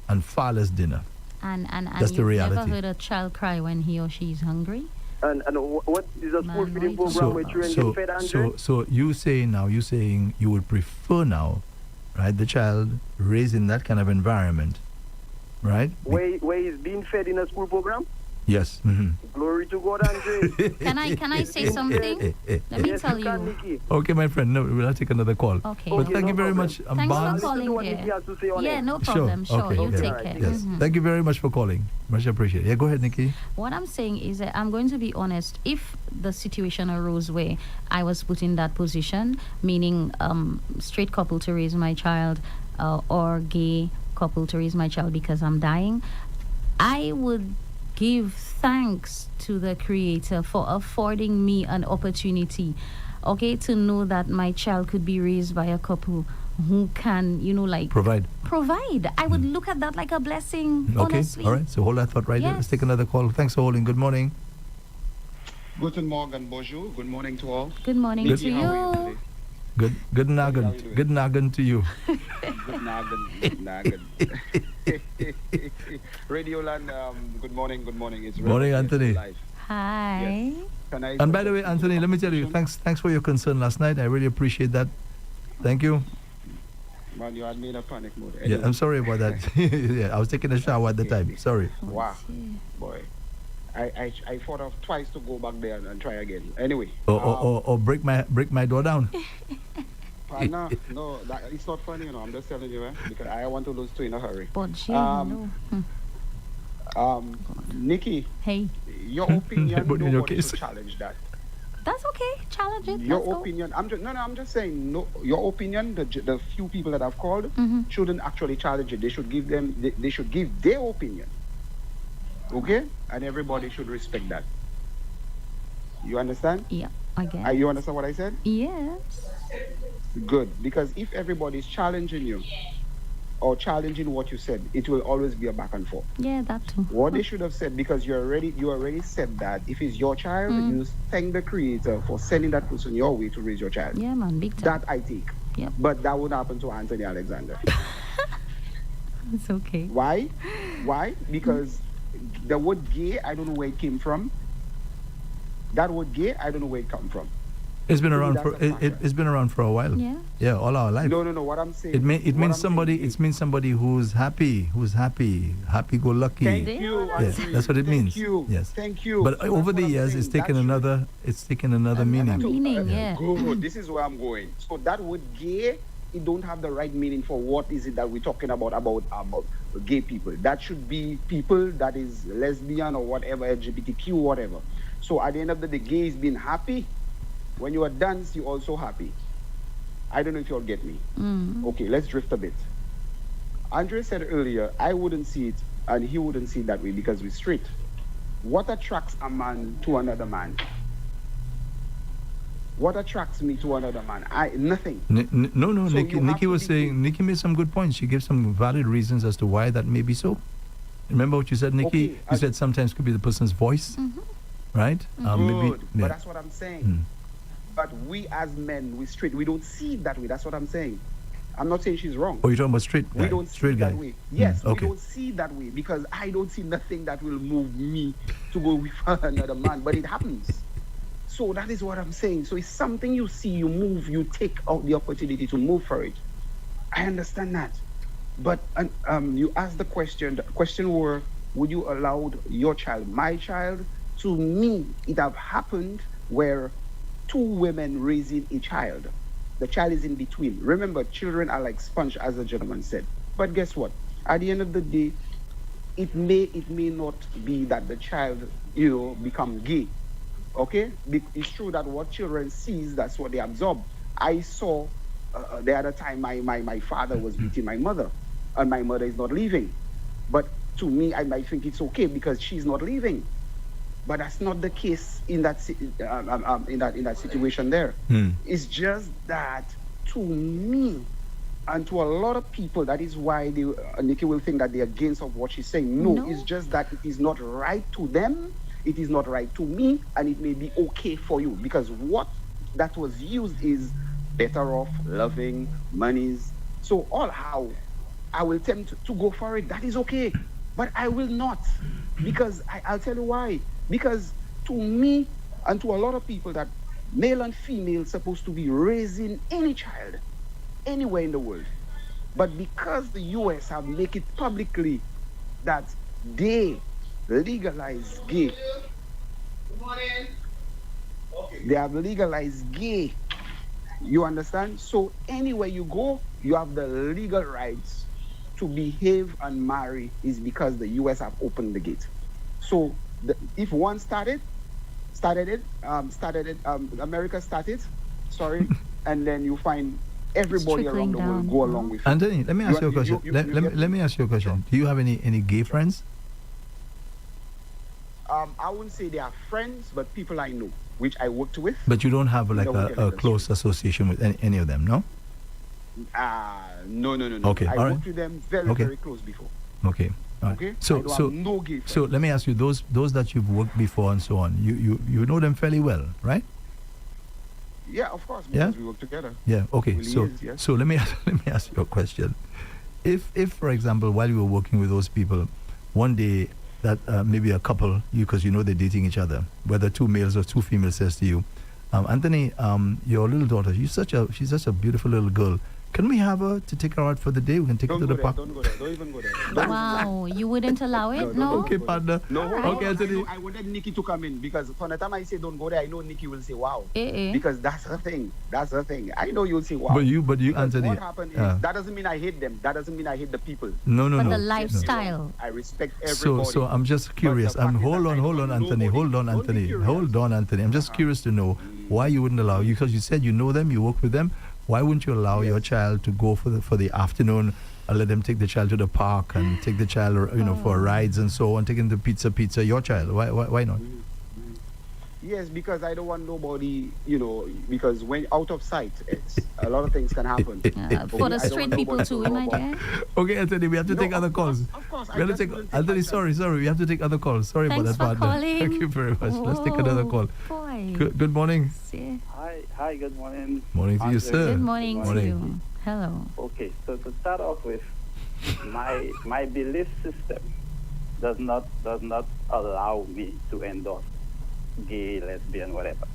and far less dinner. And That's the you've reality. never heard a child cry when he or she is hungry? And what is a school Man, feeding why is program it where so- children get fed, Andrew? So you saying you would prefer now, right, the child raised in that kind of environment, right? Where is being fed in a school program? Yes. Glory to God, Andre. Can I say something? Let me Yes, tell you can, you. Nikki. Okay, my friend. No, we'll take another call. Okay. But Okay, thank no you very problem. much, Thanks Barnes. for calling, What Nikki dear. has to say on Yeah, it. no problem. Sure, Okay. you Yeah. take alright, care. take Yes. Mhm. Thank you very much for calling. Much appreciated. Yeah, go ahead, Nikki. What I'm saying is that I'm going to be honest. If the situation arose where I was put in that position, meaning straight couple to raise my child or gay couple to raise my child because I'm dying, I would give thanks to the Creator for affording me an opportunity, okay, to know that my child could be raised by a couple who can, like Provide. I would look at that like a blessing, Okay. honestly. All right. So hold that thought right there. Let's take another call. Thanks for holding. Good morning. Guten Morgen, bonjour. Good morning to all. Good morning Good- to How are you you. today? Good How nagan. you doing? Good nagan to you. Good nagan. Radio Land, good morning. It's Morning, Rev-Up Anthony. Slu live. Hi. Can I And by the way, Anthony, let me tell you, thanks for your concern last night. I really appreciate that. Thank you. Man, you had me in a panic mode. Yeah, I'm sorry about that. Yeah, I was taking a shower at the time. Sorry. Wow, boy. I thought of twice to go back there and try again. Anyway. Or break my door down. No, it's not funny, I'm just telling you, because I want to lose two in a hurry. But Nikki, hey, your opinion, But in your nobody case. should challenge that. that's okay. Challenge it. Your Let's go. opinion, I'm just saying, no, your opinion, the few people that I've called shouldn't actually challenge it. They should give they should give their opinion. Okay? And everybody should respect that. You understand? Yeah, I guess. You understand what I said? Yes. Good. Because if everybody's challenging you or challenging what you said, it will always be a back and forth. Yeah, that too. What they should have said, because you already said that if it's your child, you thank the Creator for sending that person your way to raise your child. Yeah, man, big time. That I take. Yep. But that would happen to Anthony Alexander. It's okay. Why? Because the word gay, I don't know where it came from. That word gay, I don't know where it come from. It's been around That's for a factor. it's been around for a while. Yeah. All our life. No. What I'm saying. It what I'm means somebody. saying is- It means somebody who's happy, happy-go-lucky. Thank Yeah. you. Yes, Andre. that's what it means. Thank you. Yes. Thank you. But So over that's the what I'm years, saying. it's taken another meaning. Meaning, yeah. Good. This is where I'm going. So that word gay, it don't have the right meaning for what is it that we're talking about gay people. That should be people that is lesbian or whatever, LGBTQ, whatever. So at the end of the day, gay is being happy. When you are dance, you're also happy. I don't know if you all get me. Okay, let's drift a bit. Andre said earlier, I wouldn't see it and he wouldn't see it that way because we're straight. What attracts a man to another man? What attracts me to another man? Nothing. No. So Nikki, you have Nikki to was be- saying. Nikki made some good points. She gave some valid reasons as to why that may be so. Remember what you said, Nikki? Okay, You said sometimes could be the person's voice, right? Good, yeah. but that's what I'm saying. But we as men, we straight, we don't see it that way. That's what I'm saying. I'm not saying she's wrong. Oh, you're talking about straight guy. We don't see straight it guy. that way. Yes, okay. we don't see it that way because I don't see nothing that will move me to go with another man, but it happens. So that is what I'm saying. So it's something you see, you move, you take out the opportunity to move for it. I understand that. But you asked the question were, would you allow your child, my child? To me, it have happened where two women raising a child. The child is in between. Remember, children are like sponge, as the gentleman said. But guess what? At the end of the day, it may not be that the child, become gay. Okay? It's true that what children sees, that's what they absorb. I saw the other time my father was beating my mother, and my mother is not leaving. But to me, I might think it's okay because she's not leaving. But that's not the case in that situation there. It's just that to me and to a lot of people, that is why Nikki will think that they're against of what she's saying. No, it's just that it is not right to them, it is not right to me, and it may be okay for you because what that was used is better off, loving, monies. So all how I will attempt to go for it, that is okay. But I will not because I'll tell you why. Because to me and to a lot of people that male and female supposed to be raising any child anywhere in the world. But because the US have make it publicly that they legalized gay. They have legalized gay. You understand? So anywhere you go, you have the legal rights to behave and marry is because the US have opened the gate. So if one America started, sorry, and then you find everybody around the world go along with it. Anthony, let me ask you a question. Let me ask you a question. Do you have any gay friends? I wouldn't say they are friends, but people I know, which I worked with. But you don't have like a close association with any of them, no? No. Okay, I all right. worked with them very close before. Okay. All right. Okay. So no gay friends. so let me ask you, those that you've worked before and so on, you know them fairly well, right? Yeah, of course, because we work together. Yeah. Okay. Really yes. So let me ask you a question. If for example, while you were working with those people, one day that maybe a couple, because you know they're dating each other, whether two males or two females, says to you, Anthony, your little daughter, she's such a beautiful little girl. Can we have her to take her out for the day? We can take her to the park. Don't go there. Don't even go there. Wow, you wouldn't allow it? No? Okay, partner. No, okay, Anthony. I wanted Nikki to come in because from the time I say don't go there, I know Nikki will say wow. Eh. Because that's her thing. I know you'll say wow. But you, because Anthony. what happened is, that doesn't mean I hate them. That doesn't mean I hate the people. No. But the lifestyle. I respect everybody. So I'm just curious. Hold on, Anthony. Hold on, Anthony. I'm just curious to know why you wouldn't allow you, because you said you know them, you work with them. Why wouldn't you allow your child to go for the afternoon? Let them take the child to the park and take the child, for rides and so on. Take him to pizza. Your child. Why not? Yes, because I don't want nobody, because when out of sight, a lot of things can happen. For the straight people too, my dear. Okay, Anthony, we have to take other calls. Of course. We have to take Anthony. Sorry, we have to take other calls. Sorry Thanks about that, for partner. calling. Thank you very much. Let's take another call. Boy. Good morning. Hi, good morning. Morning to you, sir. Good morning to you. Hello. Okay, so to start off with, my belief system does not allow me to endorse gay, lesbian, whatever.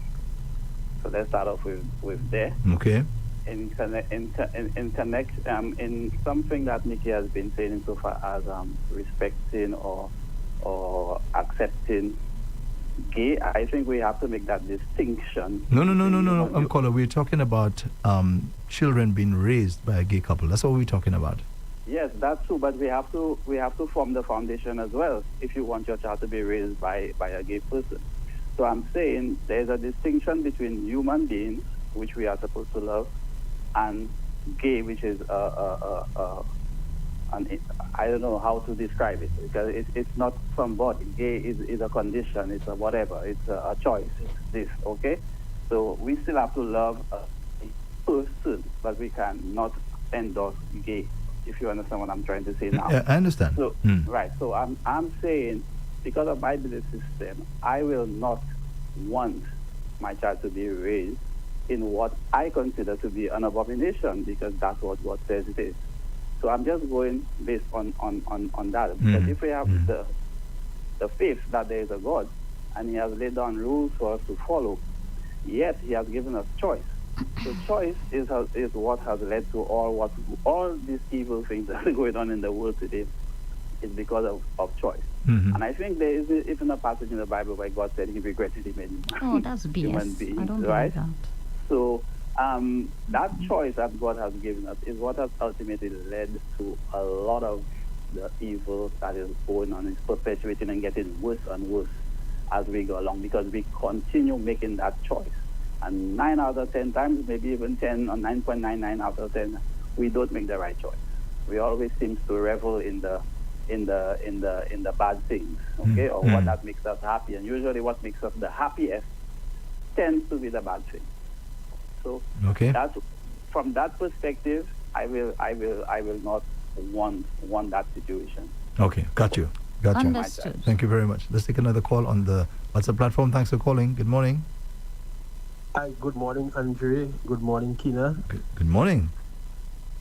So let's start off with there. Okay. In something that Nikki has been saying so far as respecting or accepting gay, I think we have to make that distinction. No. Caller, we're talking about children being raised by a gay couple. That's what we're talking about. Yes, that's true, but we have to form the foundation as well if you want your child to be raised by a gay person. So I'm saying there's a distinction between human beings, which we are supposed to love, and gay, which is I don't know how to describe it, because it's not somebody. Gay is a condition, it's a whatever, it's a choice, it's this, okay? So we still have to love a person, but we cannot endorse gay, if you understand what I'm trying to say now. Yeah, I understand. So, right, so I'm saying, because of my belief system, I will not want my child to be raised in what I consider to be an abomination, because that's what God says it is. So I'm just going based on that. Because if we have the faith that there is a God, and He has laid down rules for us to follow, yet He has given us choice. So choice is what has led to all these evil things that are going on in the world today. Is because of choice. And I think there is even a passage in the Bible where God said He regretted He made that's BS. human beings, I don't right? believe that. So that choice that God has given us is what has ultimately led to a lot of the evil that is going on. It's perpetuating and getting worse and worse as we go along, because we continue making that choice. And 9 out of 10 times, maybe even 10 or 9.99 out of 10, we don't make the right choice. We always seem to revel in the bad things, okay, or what that makes us happy. And usually what makes us the happiest tends to be the bad thing. So that's, from that perspective, I will not want that situation. Okay, got you. Understood. Thank you very much. Let's take another call on the WhatsApp platform. Thanks for calling. Good morning. Hi, good morning, Andre. Good morning, Kina. Good morning.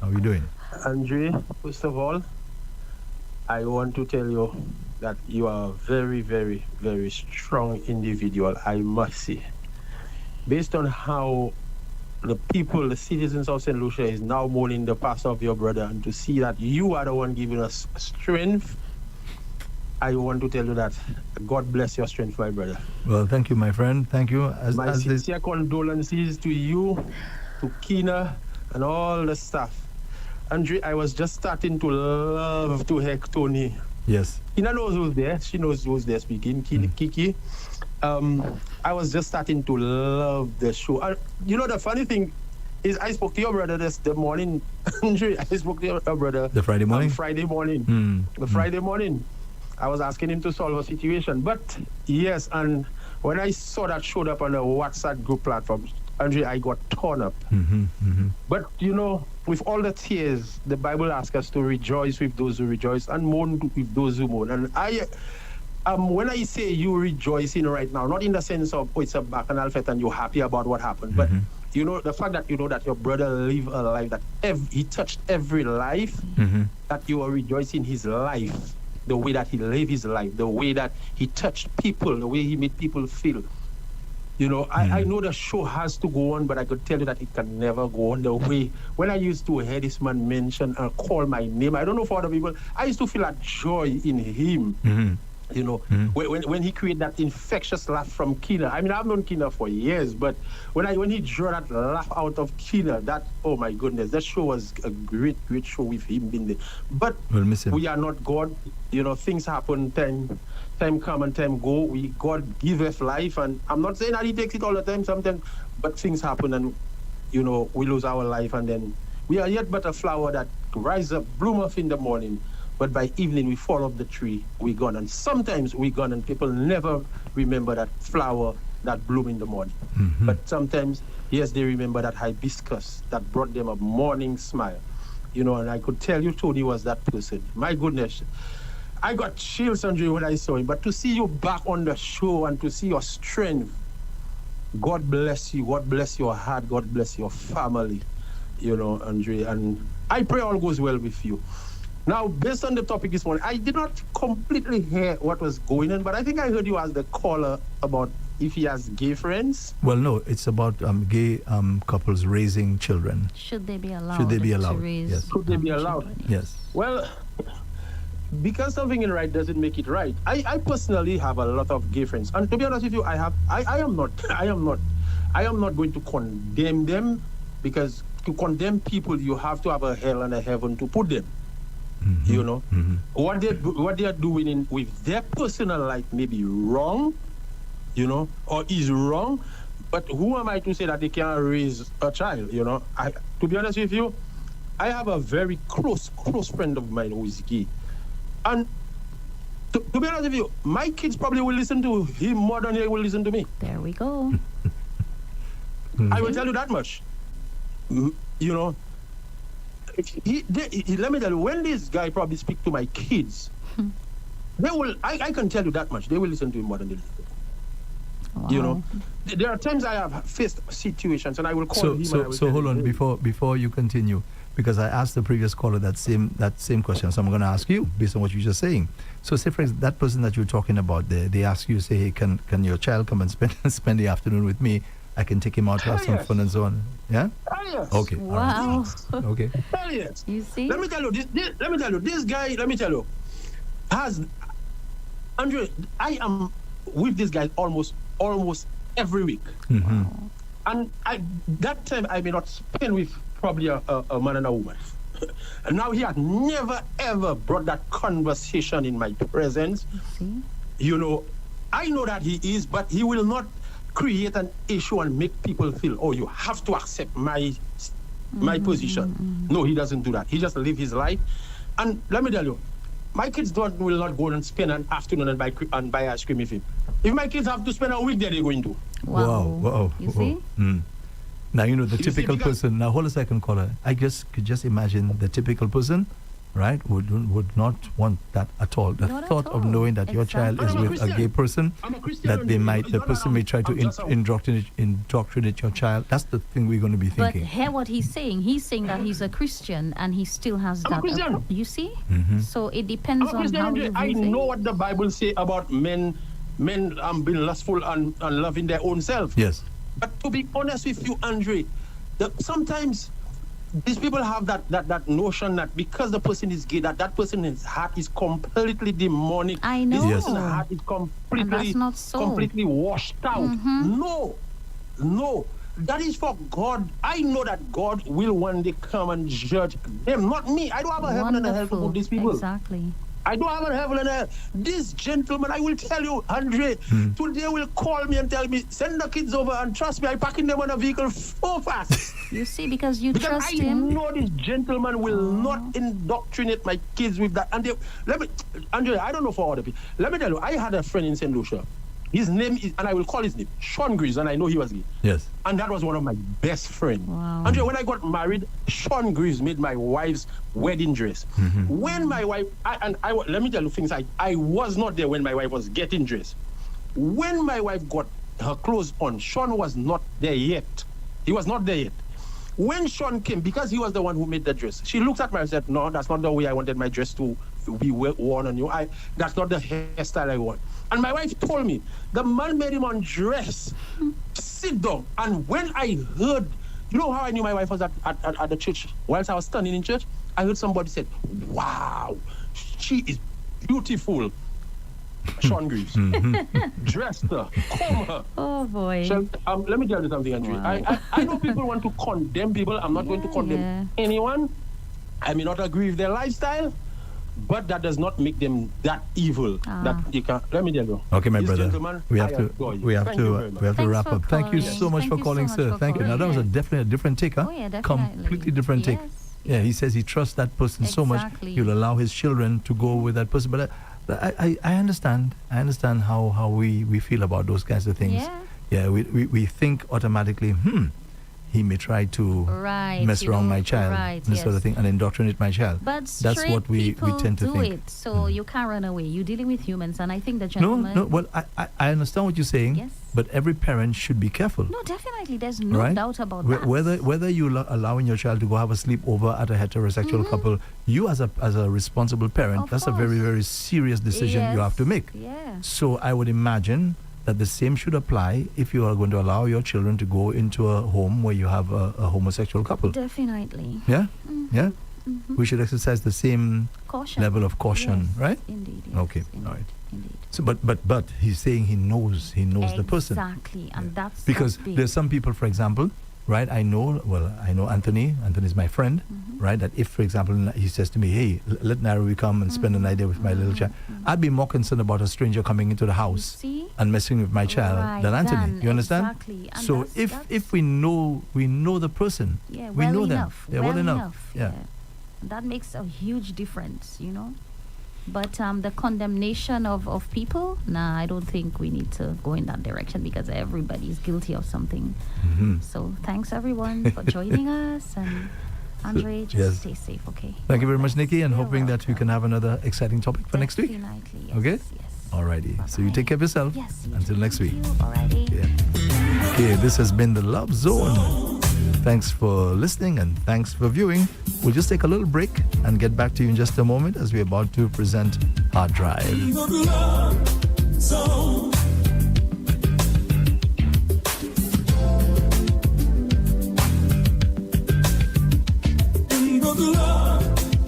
How are you doing? Andre, first of all, I want to tell you that you are a very, very, very strong individual, I must say. Based on how the people, the citizens of St. Lucia is now mourning the passing of your brother, and to see that you are the one giving us strength, I want to tell you that God bless your strength, my brother. Well, thank you, my friend. Thank you. My sincere condolences to you, to Kina, and all the staff. Andre, I was just starting to love to hear Tony. Yes. Kina knows who's there. She knows who's there speaking. Kiki. I was just starting to love the show. You know, the funny thing is, I spoke to your brother the morning. Andre, I spoke to your brother. The Friday morning? Friday morning. Friday morning. I was asking him to solve a situation. But, yes, and when I saw that showed up on the WhatsApp group platform, Andre, I got torn up. But, you know, with all the tears, the Bible asks us to rejoice with those who rejoice and mourn with those who mourn. And when I say you rejoicing right now, not in the sense of, it's a bacchanal fete and you're happy about what happened, but you know, the fact that you know that your brother lived a life that he touched every life, that you are rejoicing his life, the way that he lived his life, the way that he touched people, the way he made people feel. You know, I know the show has to go on, but I could tell you that it can never go on the way. When I used to hear this man mention and call my name, I don't know for other people, I used to feel that joy in him. You know, when he created that infectious laugh from Kina. I mean, I've known Kina for years, but when he drew that laugh out of Kina, that, oh my goodness, that show was a great show with him being there. But we are not God. You know, things happen, time come and time go. God giveth life, and I'm not saying that he takes it all the time, sometimes, but things happen and, you know, we lose our life, and then we are yet but a flower that rises up, bloom up in the morning, but by evening we fall off the tree, we gone. And sometimes we gone and people never remember that flower that bloom in the morning. But sometimes, yes, they remember that hibiscus that brought them a morning smile. You know, and I could tell you Tony was that person. My goodness, I got chills, Andre, when I saw him. But to see you back on the show and to see your strength, God bless you. God bless your heart. God bless your family. You know, Andre. And I pray all goes well with you. Now, based on the topic this morning, I did not completely hear what was going on, but I think I heard you ask the caller about if he has gay friends. Well, no, it's about gay couples raising children. Should they be allowed? Should they be allowed? To raise Yes. Should they be allowed? children? Yes. Well, because something in right doesn't make it right. I personally have a lot of gay friends, and to be honest with you, I am not going to condemn them, because to condemn people, you have to have a hell and a heaven to put them. You know, what they are doing with their personal life may be wrong, you know, or is wrong. But who am I to say that they can't raise a child? You know, to be honest with you, I have a very close friend of mine who is gay, and to be honest with you, my kids probably will listen to him more than they will listen to me. There we go. I will tell you that much. You know. Let me tell you, when this guy probably speak to my kids, they will. I can tell you that much. They will listen to him more than they listen to me. Wow. You know, there are times I have faced situations, and I will call him. So hold on before you continue, because I asked the previous caller that same question. So I'm going to ask you based on what you're just saying. So say for example, that person that you're talking about, they ask you, say, hey, can your child come and spend the afternoon with me? I can take him out to have some fun and so on. Yeah? Yes. Okay. Wow. Right. Okay. Hell yes. You see? Let me tell you, this guy, has, Andre, I am with this guy almost every week. And that time I may not spend with probably a man and a woman. And now he had never ever brought that conversation in my presence. See? You know, I know that he is, but he will not create an issue and make people feel, oh, you have to accept my position. No, he doesn't do that. He just live his life. And let me tell you, my kids will not go and spend an afternoon and buy ice cream with him. If my kids have to spend a week there, they're going to. Wow. You see? Now, you know, the You typical see, because- person, now hold a second, caller. I could just imagine the typical person, right, would not want that at all. The Not at thought of all. knowing that your child is I'm a with a Christian. gay person, I'm a Christian, that and the person may try to indoctrinate your child. That's the thing we're going to be But thinking. hear what he's saying. He's saying that he's a Christian and he still has I'm a that. Christian. You see? Mhm. So it I'm depends a on Christian, how Andre. you I view know things. what the Bible say about men being lustful and loving their own self. Yes. But to be honest with you, Andre, sometimes these people have that notion that because the person is gay, that person's heart is completely demonic. I know. This Yes. person's heart is And that's not so. completely washed out. No. That is for God. I know that God will one day come and judge them, not me. I don't have a heaven and a hell to put these people. Exactly. I don't have a heaven and hell. This gentleman, I will tell you, Andre, today will call me and tell me, send the kids over, and trust me, I'm packing them on a vehicle so fast. You see, because you Because trust I him. know this gentleman will not indoctrinate my kids with that. And Andre, I don't know for other people. Let me tell you, I had a friend in St. Lucia. His name is, and I will call his name, Sean Greaves, and I know he was gay. Yes. And that was one of my best friends. Wow. Andre, when I got married, Sean Greaves made my wife's wedding dress. When my wife, let me tell you things, I was not there when my wife was getting dressed. When my wife got her clothes on, Sean was not there yet. He was not there yet. When Sean came, because he was the one who made the dress, she looked at me and said, no, that's not the way I wanted my dress to be worn on you. That's not the hairstyle I want. And my wife told me, the man made him undress, sit down. And when I heard, you know how I knew my wife was at the church? Whilst I was standing in church, I heard somebody said, wow, she is beautiful. Sean Greaves. Dressed her, comb her. Oh boy. So, let me tell you something, Andre. Wow. I know people want to condemn people. I'm not going to condemn anyone. I may not agree with their lifestyle, but that does not make them that evil. That you can. Let me tell you. Okay, my This brother. gentleman, We have I to adore you. we have Thank you very to much. we have to Thanks wrap for up. Thank you calling. so much Thank for you so calling, much sir. for Thank you. Now that was calling. definitely a different take, huh? Oh, yeah, definitely. Completely different take. Yes. Yeah, he says he trusts that person so much Exactly. he'll allow his children to go with that person. But I understand. I understand how we feel about those kinds of things. Yeah. Yeah, we think automatically, he may try to mess around my child, this sort of thing, and indoctrinate my child. But that's what we tend to do think. it, so you can't run away. You're dealing with humans, and I think the No, gentleman. well, I understand what you're saying, Yes. but every parent should be careful. No, definitely. There's no Right? doubt about that. Whether you allowing your child to go have a sleepover at a heterosexual couple, you as a responsible parent, Of that's a very, course. very serious decision you have to make. Yeah. So I would imagine that the same should apply if you are going to allow your children to go into a home where you have a homosexual couple. Definitely. Yeah? Yeah? We should exercise the same Caution. level of caution, Yes, right? Indeed. Yes, Okay, indeed, all right. Indeed. So, but he's saying he knows the person. Exactly, and that's Because big. there's some people, for example, right? I know Anthony. Anthony's my friend, right? That if, for example, he says to me, "Hey, let Nairobi come and spend the night there with my little child," I'd be more concerned about a stranger coming into the house See? and messing with my child Right, than Anthony. then, You understand? exactly. And So if we know the person, Yeah, we well know enough. them. Yeah, well enough. enough. Yeah. That makes a huge difference, you know. But the condemnation of people, nah, I don't think we need to go in that direction because everybody's guilty of something. So thanks everyone for joining us, and Andre, just yes. stay safe, okay? Thank you very much, Bless. Nikki, and You're hoping that we can have another exciting topic for next week. Definitely, yes, Okay? Yes. Alrighty. So you take care of yourself. Yes. you Until too. next week. Thank you. Alrighty. Yeah. Okay, this has been the Love Zone. Thanks for listening and thanks for viewing. We'll just take a little break and get back to you in just a moment as we're about to present Hard Drive. Love